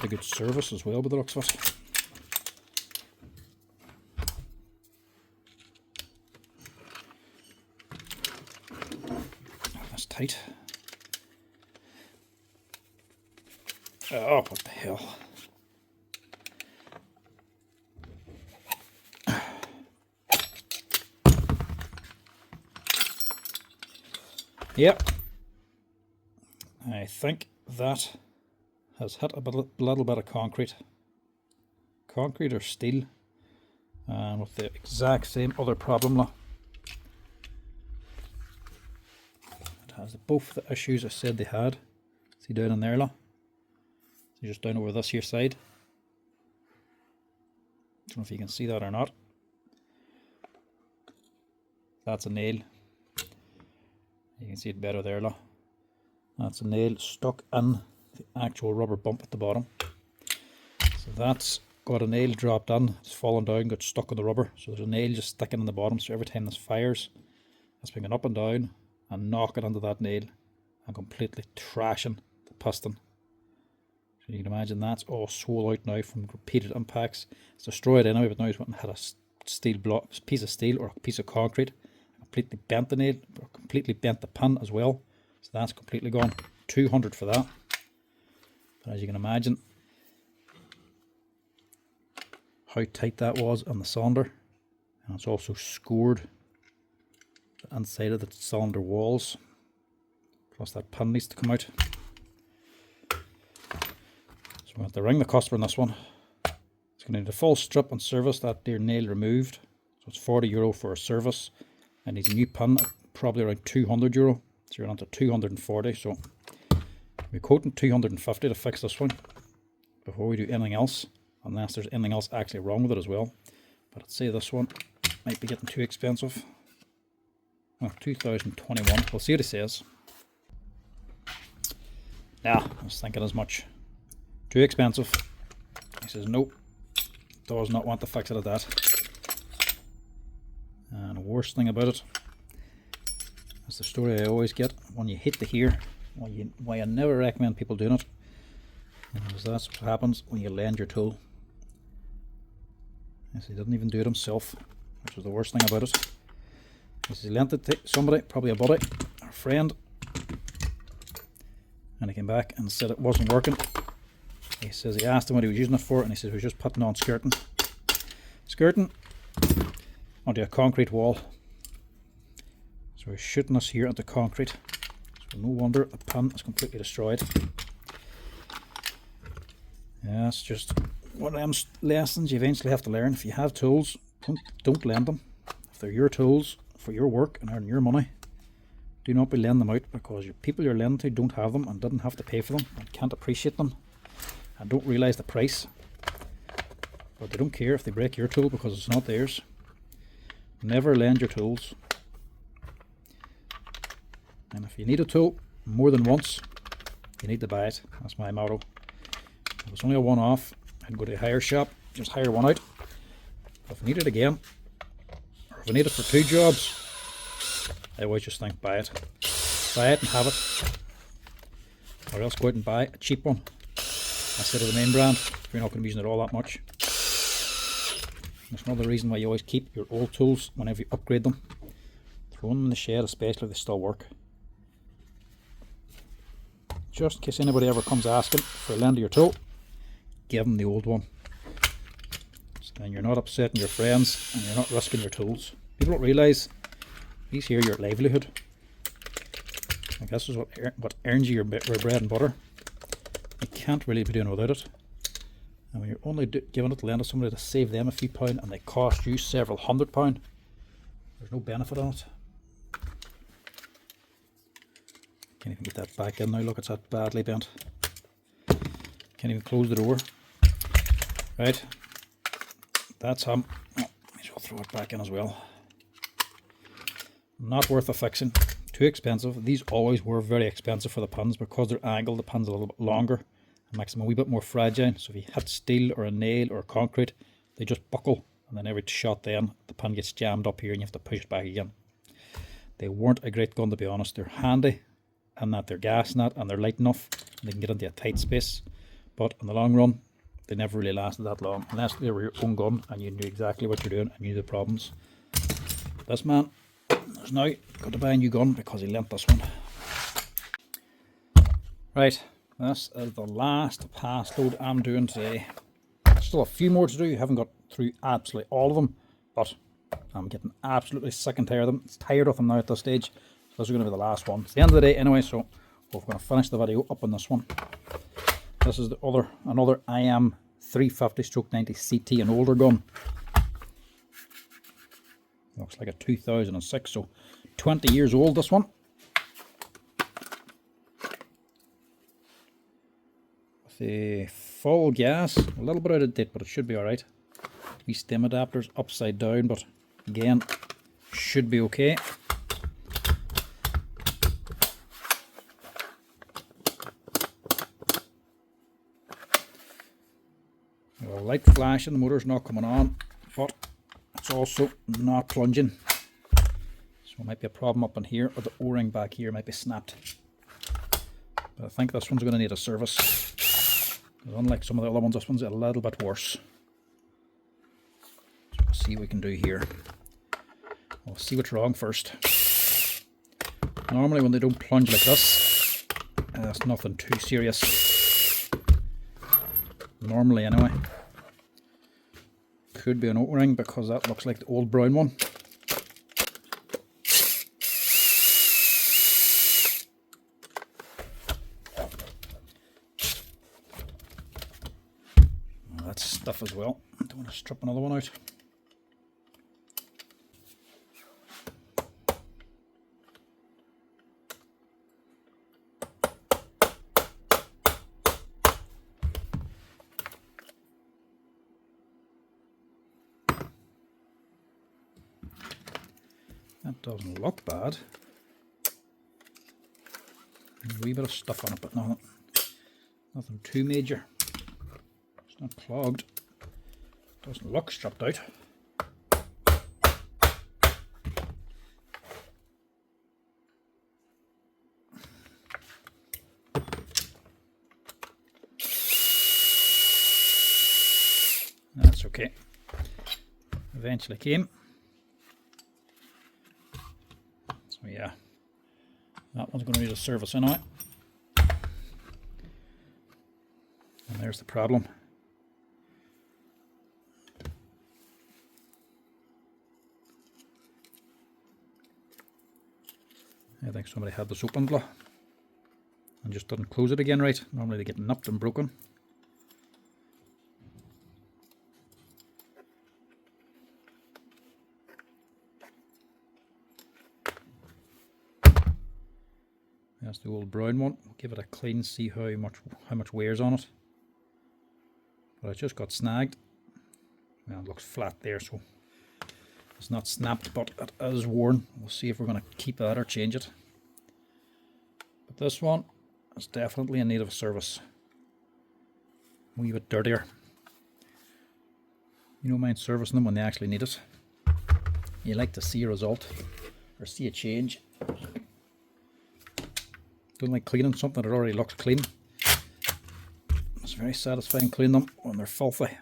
A good service as well by the looks of it. Oh, that's tight. Oh, what the hell. Yep. I think that has hit a little bit of concrete or steel, and with the exact same other problem. It has both the issues I said they had. See down in there, see just down over this here side. Don't know if you can see that or not. That's a nail. You can see it better there, That's a nail stuck in the actual rubber bump at the bottom. So that's got a nail dropped in, it's fallen down, got stuck on the rubber. So there's a nail just sticking in the bottom, so every time this fires, it's been going up and down and knocking into that nail and completely trashing the piston. So you can imagine that's all swole out now from repeated impacts. It's destroyed anyway, but now it's went and hit a steel block, piece of steel or a piece of concrete, completely bent the nail, or completely bent the pin as well. So that's completely gone. 200 for that. But as you can imagine, how tight that was on the cylinder, and it's also scored the inside of the cylinder walls, plus that pin needs to come out. So we have to ring the customer on this one. It's going to need a full strip and service, that dear nail removed. So it's €40 for a service, and needs a new pin, probably around €200. So you're on to 240. So we're quoting 250 to fix this one before we do anything else, unless there's anything else actually wrong with it as well. But I'd say this one might be getting too expensive. Well, 2021. We'll see what it says. Yeah, I was thinking as much. Too expensive. He says nope, does not want to fix it at that. And the worst thing about it is the story I always get when you hit the here. Why I never recommend people doing it, because that's what happens when you lend your tool. Yes, he didn't even do it himself, which was the worst thing about it. Yes, he lent it to somebody, probably a buddy or a friend, and he came back and said it wasn't working. He says he asked him what he was using it for, and he says he was just putting on skirting onto a concrete wall. So he's shooting us here into concrete. So no wonder the pin is completely destroyed. Yeah, it's just one of them lessons you eventually have to learn. If you have tools, don't lend them. If they're your tools for your work and earn your money, do not be lending them out, because your people you're lending to don't have them and didn't have to pay for them and can't appreciate them and don't realise the price. But they don't care if they break your tool because it's not theirs. Never lend your tools. And if you need a tool more than once, you need to buy it. That's my motto. If it's only a one-off, I'd go to a hire shop, just hire one out. But if I need it again, or if I need it for 2 jobs, I always just think buy it. Buy it and have it. Or else go out and buy a cheap one instead of the main brand if you're not going to be using it all that much. That's another reason why you always keep your old tools whenever you upgrade them. Throw them in the shed, especially if they still work. Just in case anybody ever comes asking for a lend of your tool, give them the old one. It's and you're not upsetting your friends, and you're not risking your tools. People don't realise these here are your livelihood. Like this is what earns you your bread and butter. You can't really be doing without it. And when you're only giving it to lend to somebody to save them a few pound and they cost you several £100, there's no benefit on it. Can't even get that back in now. Look, it's that badly bent. Can't even close the door. Right, that's him. Oh, may as well throw it back in as well. Not worth a fixing. Too expensive. These always were very expensive for the pins because they're angled. The pin's a little bit longer and makes them a wee bit more fragile. So if you hit steel or a nail or concrete, they just buckle, and then every shot then the pin gets jammed up here and you have to push it back again. They weren't a great gun, to be honest. They're handy and that they're gas nut and they're light enough and they can get into a tight space, but in the long run they never really lasted that long unless they were your own gun and you knew exactly what you're doing and knew the problems. This man has now got to buy a new gun because he lent this one. Right, this is the last pass load I'm doing today. Still a few more to do. I haven't got through absolutely all of them, but I'm getting absolutely sick and tired of them. It's tired of them now at this stage. So this is going to be the last one. It's the end of the day anyway, so we're going to finish the video up on this one. This is another IM 350/90 CT, an older gun. Looks like a 2006, so 20 years old this one. With a full gas, a little bit out of date, but it should be alright. These stem adapters upside down, but again, should be okay. A light flash and the motor's not coming on, but it's also not plunging. So it might be a problem up in here, or the O-ring back here might be snapped. But I think this one's going to need a service. Unlike some of the other ones, this one's a little bit worse. So we'll see what we can do here. We'll see what's wrong first. Normally when they don't plunge like this, it's nothing too serious. Normally anyway. Could be an O-ring because that looks like the old brown one. That's stuff as well. I don't want to strip another one out. That doesn't look bad. A wee bit of stuff on it, but nothing too major. It's not clogged. Doesn't look stripped out. That's okay. Eventually came. So yeah, that one's going to need a service anyway. And there's the problem. I think somebody had this open and just didn't close it again right. Normally they get nipped and broken. That's the old brown one. We'll give it a clean, see how much wears on it. But it just got snagged. Well, it looks flat there, so it's not snapped, but it is worn. We'll see if we're going to keep that or change it. But this one is definitely in need of a service. A wee bit dirtier. You don't mind servicing them when they actually need it. You like to see a result or see a change. Don't like cleaning something that already looks clean. It's very satisfying cleaning them when they're filthy.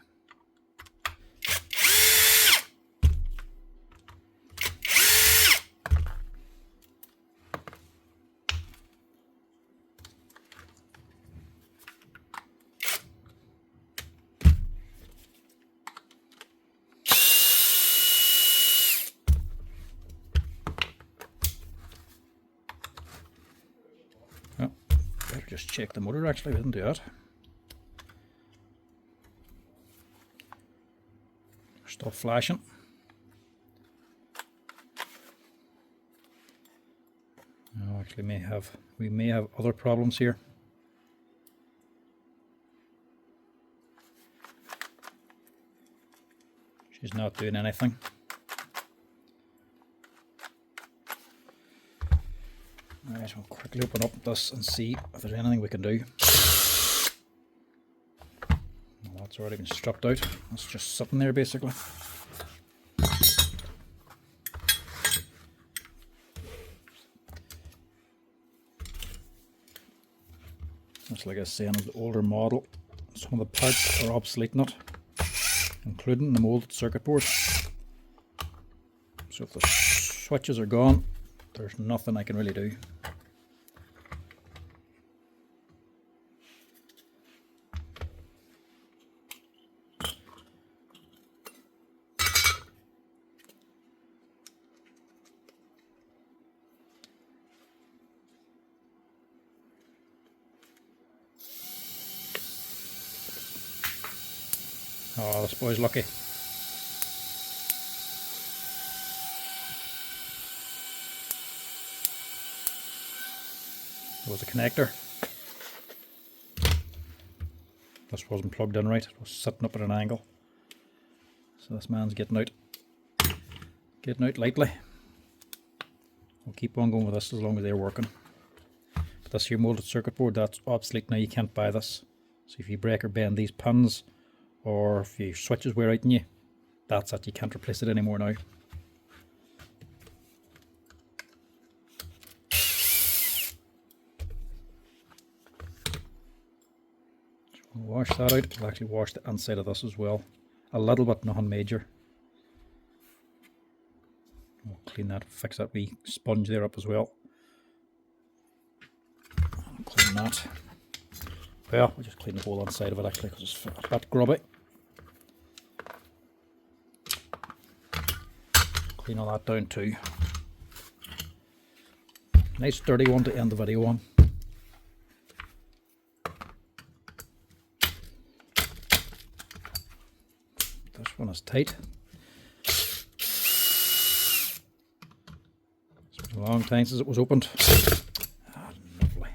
Better just check the motor, actually, we didn't do that. Stop flashing. No, actually we may have other problems here. She's not doing anything. Alright, we'll quickly open up this and see if there's anything we can do. Well, that's already been stripped out. It's just sitting there basically. Just like I was saying, of the older model, some of the parts are obsolete in it, including the molded circuit board. So if the switches are gone, there's nothing I can really do. Oh, this boy's lucky. There was a connector. This wasn't plugged in right, it was sitting up at an angle. So this man's getting out lightly. We'll keep on going with this as long as they're working. But this here molded circuit board, that's obsolete now, you can't buy this. So if you break or bend these pins, or if your switches wear out in you, that's it, you can't replace it anymore now. Wash that out. I'll actually wash the inside of this as well. A little bit, nothing major. We'll clean that, fix that wee sponge there up as well. I'll clean that. Well, we'll just clean the whole inside of it actually because it's a bit grubby. Clean all that down too. Nice dirty one to end the video on. This one is tight. It's been a long time since it was opened. Ah, lovely.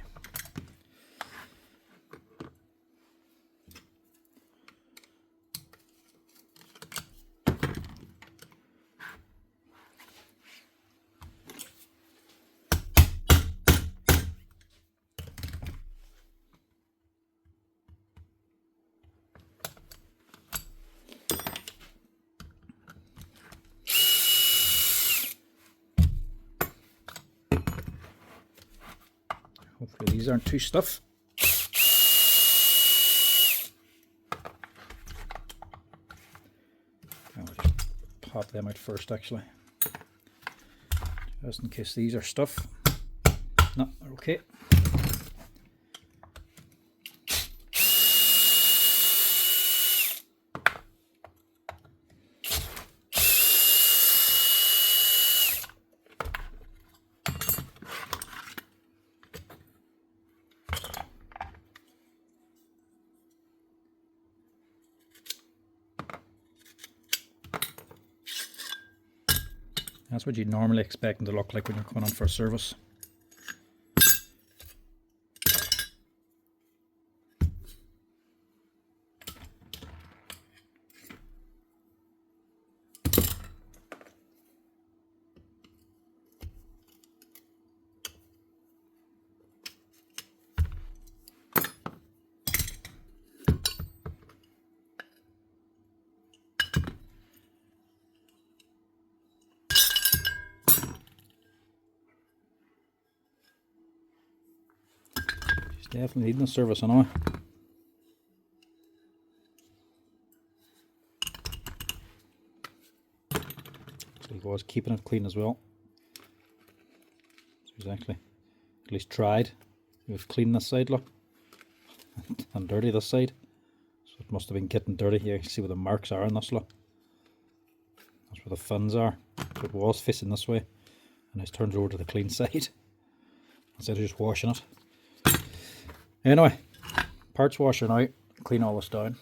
Hopefully these aren't too stiff. I'll just pop them out first actually, just in case these are stiff. No, they're okay. That's what you'd normally expect them to look like when you're coming on for a service. Definitely needing a service anyway. So he was keeping it clean as well. So he's actually at least tried. He was clean this side, look, and dirty this side. So it must have been getting dirty. Here you can see where the marks are on this, look. That's where the fins are. So it was facing this way, and it turns over to the clean side instead of just washing it. Anyway, parts washer now, clean all this down.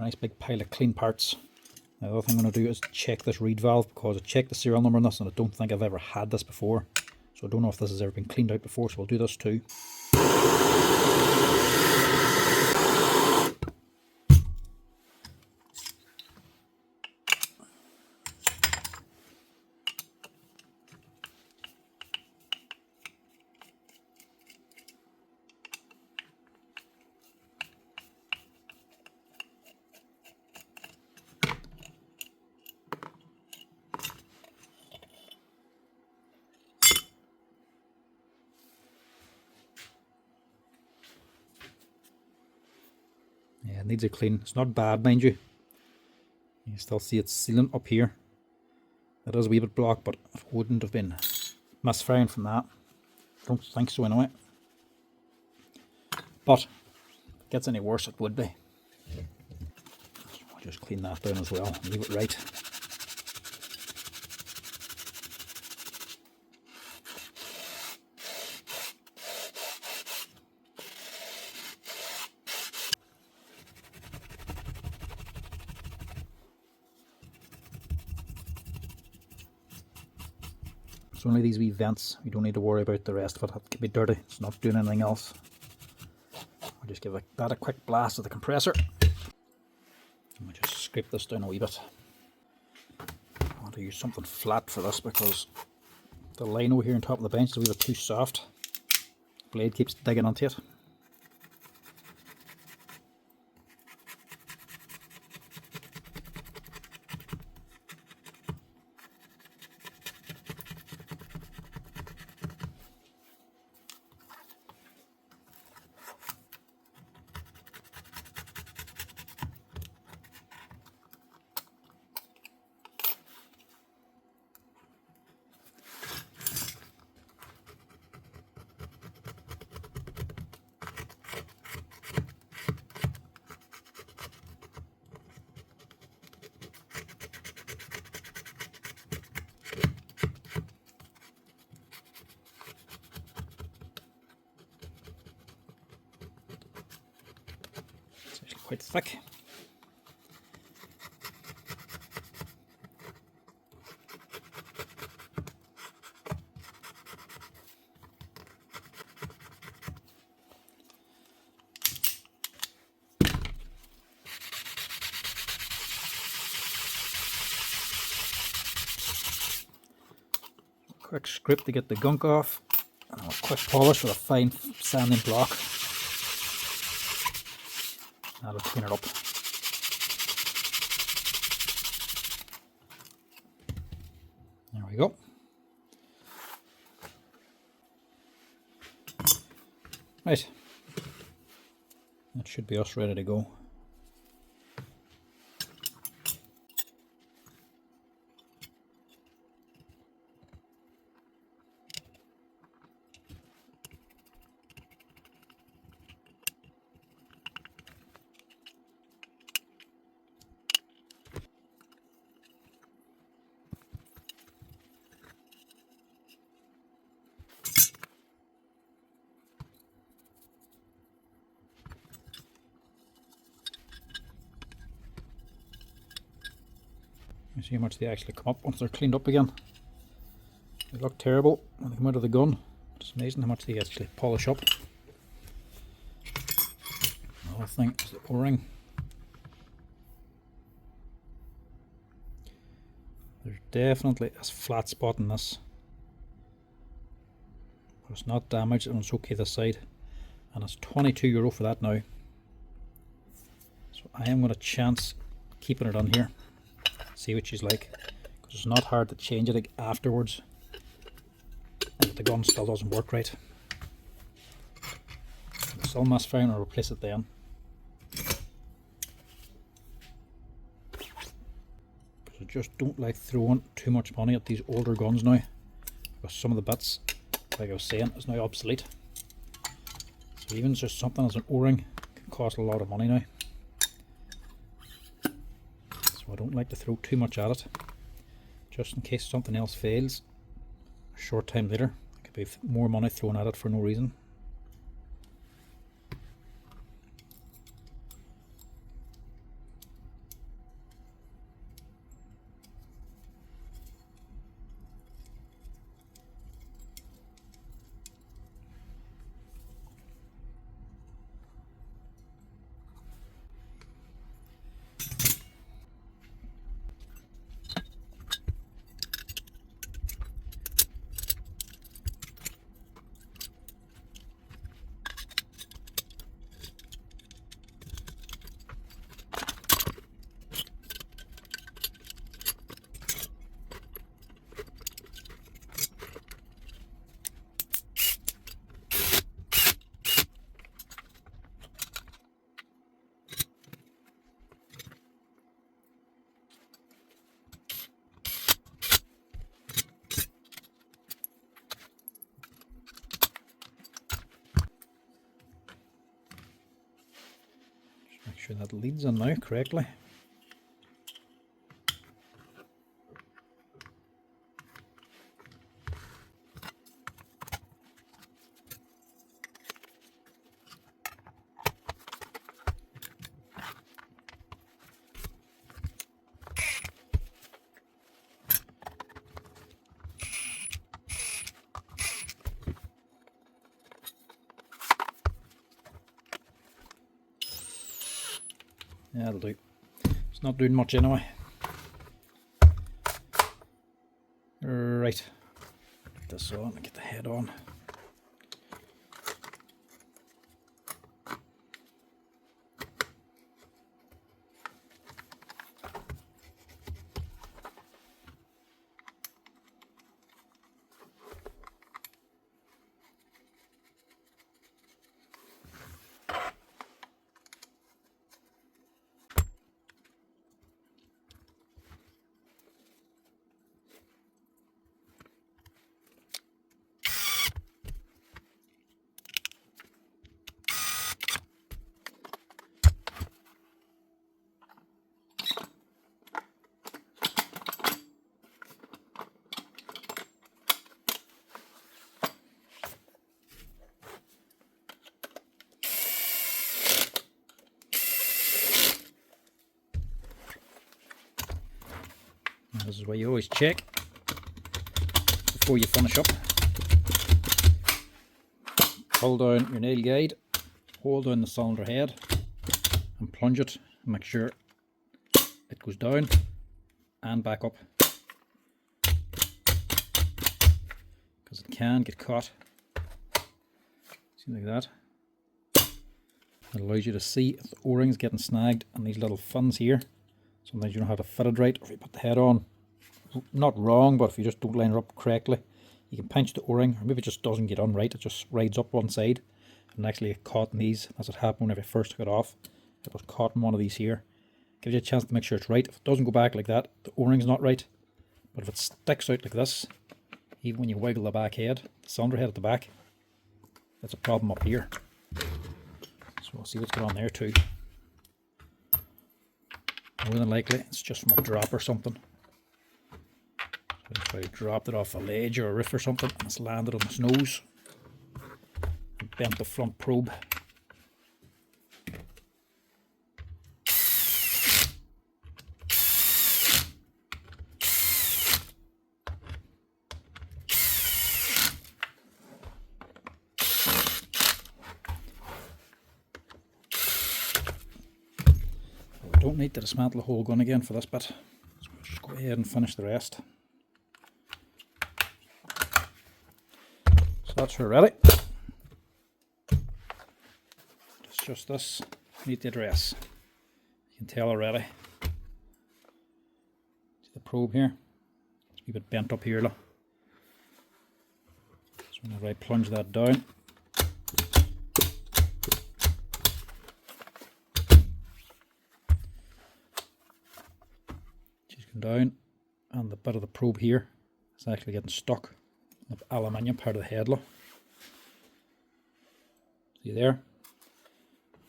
nice big pile of clean parts. Now, the other thing I'm going to do is check this reed valve, because I checked the serial number on this and I don't think I've ever had this before. So I don't know if this has ever been cleaned out before, so we'll do this too. Yeah, it needs a clean. It's not bad, mind you. You can still see it's sealant up here. It is a wee bit blocked, but it wouldn't have been misfiring from that. I don't think so anyway. But if it gets any worse, it would be. So I'll just clean that down as well and leave it right. It's only these wee vents. You don't need to worry about the rest of it. It can be dirty. It's not doing anything else. I'll just give that a quick blast of the compressor. I'll just scrape this down a wee bit. I want to use something flat for this because the lino here on top of the bench is a wee bit too soft. The blade keeps digging onto it. Quite thick. Quick scrape to get the gunk off, and a quick polish with a fine sanding block. That'll clean it up. There we go. Right. That should be us ready to go. You see how much they actually come up once they're cleaned up again. They look terrible when they come out of the gun. It's amazing how much they actually polish up. Another thing is the O-ring. There's definitely a flat spot in this, but it's not damaged and it's okay this side, and it's €22 for that now. So I am going to chance keeping it on here, see what she's like, because it's not hard to change it afterwards if the gun still doesn't work right. It's still misfiring, I'll replace it then. I just don't like throwing too much money at these older guns now, because some of the bits, like I was saying, is now obsolete. So even just something as an O-ring can cost a lot of money now. So I don't like to throw too much at it, just in case something else fails a short time later. There could be more money thrown at it for no reason. Make sure that leads in now correctly. Yeah, that'll do. It's not doing much anyway. Right. Get this on and get the head on. This is where you always check before you finish up. Pull down your nail guide, hold down the cylinder head and plunge it and make sure it goes down and back up, because it can get caught. See, like that. It allows you to see if the O-ring's getting snagged and these little fins here. Sometimes you don't have to fit it right, or if you put the head on not wrong, but if you just don't line it up correctly, you can pinch the O-ring, or maybe it just doesn't get on right, it just rides up one side and actually get caught in these. As it happened whenever I first took it off, it was caught in one of these here. Gives you a chance to make sure it's right. If it doesn't go back like that, the O-ring's not right. But if it sticks out like this, even when you wiggle the back head, the cylinder head at the back, that's a problem up here. So we'll see what's going on there too. More than likely it's just from a drop or something. So I probably dropped it off a ledge or a roof or something and it's landed on its nose and bent the front probe. Don't need to dismantle the whole gun again for this bit, so we'll just go ahead and finish the rest. So that's her ready. It's just this need to address. You can tell already. See the probe here? It's a wee bit bent up here, look. So whenever I plunge that down, down, and the bit of the probe here is actually getting stuck in the aluminium part of the head. See there?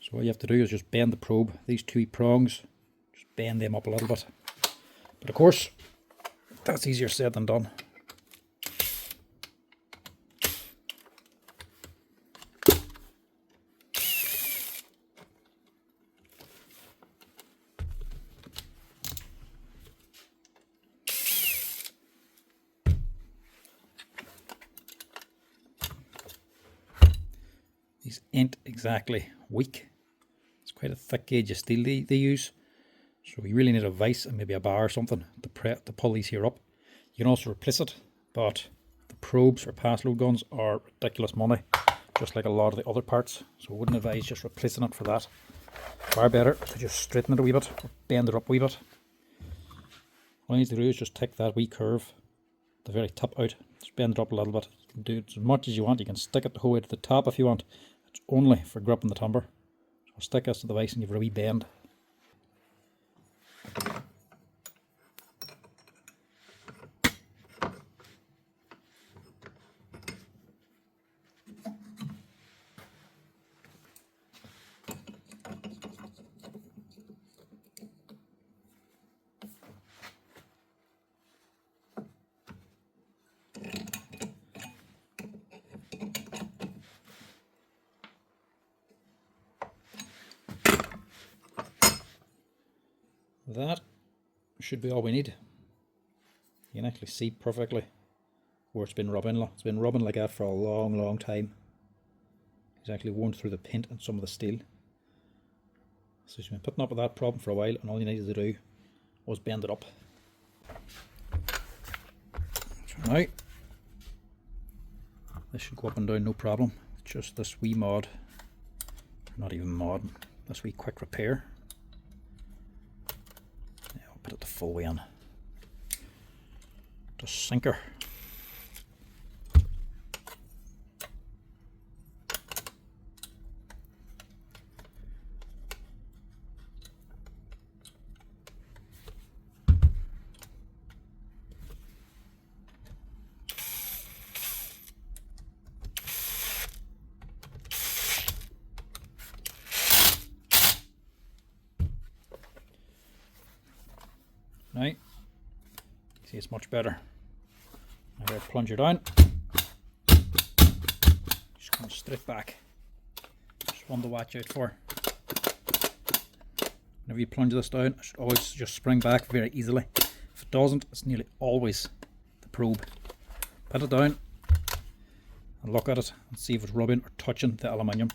So all you have to do is just bend the probe, these two prongs, just bend them up a little bit. But of course, that's easier said than done. These ain't exactly weak. It's quite a thick gauge of steel they use. So we really need a vise and maybe a bar or something to pull these here up. You can also replace it, but the probes for Paslode guns are ridiculous money, just like a lot of the other parts. So I wouldn't advise just replacing it for that. Far better to just straighten it a wee bit, or bend it up a wee bit. All you need to do is just take that wee curve, the very top out, just bend it up a little bit. Do it as much as you want. You can stick it the whole way to the top if you want. It's only for gripping the timber. So stick this to the vise and give it a wee bend. That should be all we need. You can actually see perfectly where it's been rubbing. It's been rubbing like that for a long time. It's actually worn through the paint and some of the steel. So she's been putting up with that problem for a while, and all you needed to do was bend it up. So now this should go up and down no problem. Just this wee mod, not even mod, this wee quick repair. Put it the full way in. Just sinker. Now, see it's much better. Now I plunge her down. Just come straight back. Just one to watch out for. Whenever you plunge this down, it should always just spring back very easily. If it doesn't, it's nearly always the probe. Put it down and look at it and see if it's rubbing or touching the aluminium.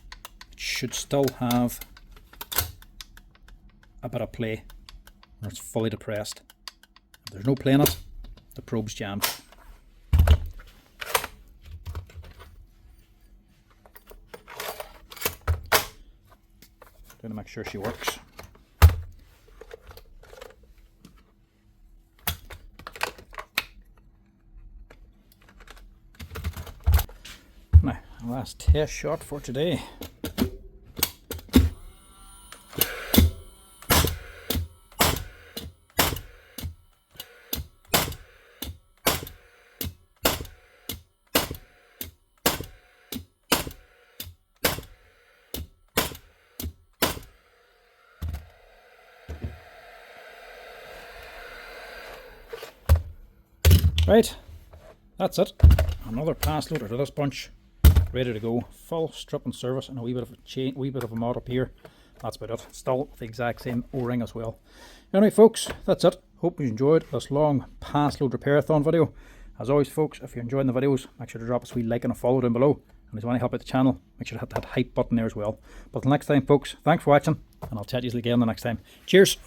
It should still have a bit of play when it's fully depressed. If there's no play in it, the probe's jammed. Going to make sure she works. Now, last test shot for today. Right, that's it. Another Paslode to this bunch, ready to go. Full strip and service, and a wee bit of a chain, wee bit of a mod up here. That's about it. Still the exact same O-ring as well. Anyway, folks, that's it. Hope you enjoyed this long Paslode repair-a-thon video. As always, folks, if you're enjoying the videos, make sure to drop us a wee like and a follow down below. And if you want to help out the channel, make sure to hit that hype button there as well. But until next time, folks, thanks for watching, and I'll chat to you again the next time. Cheers!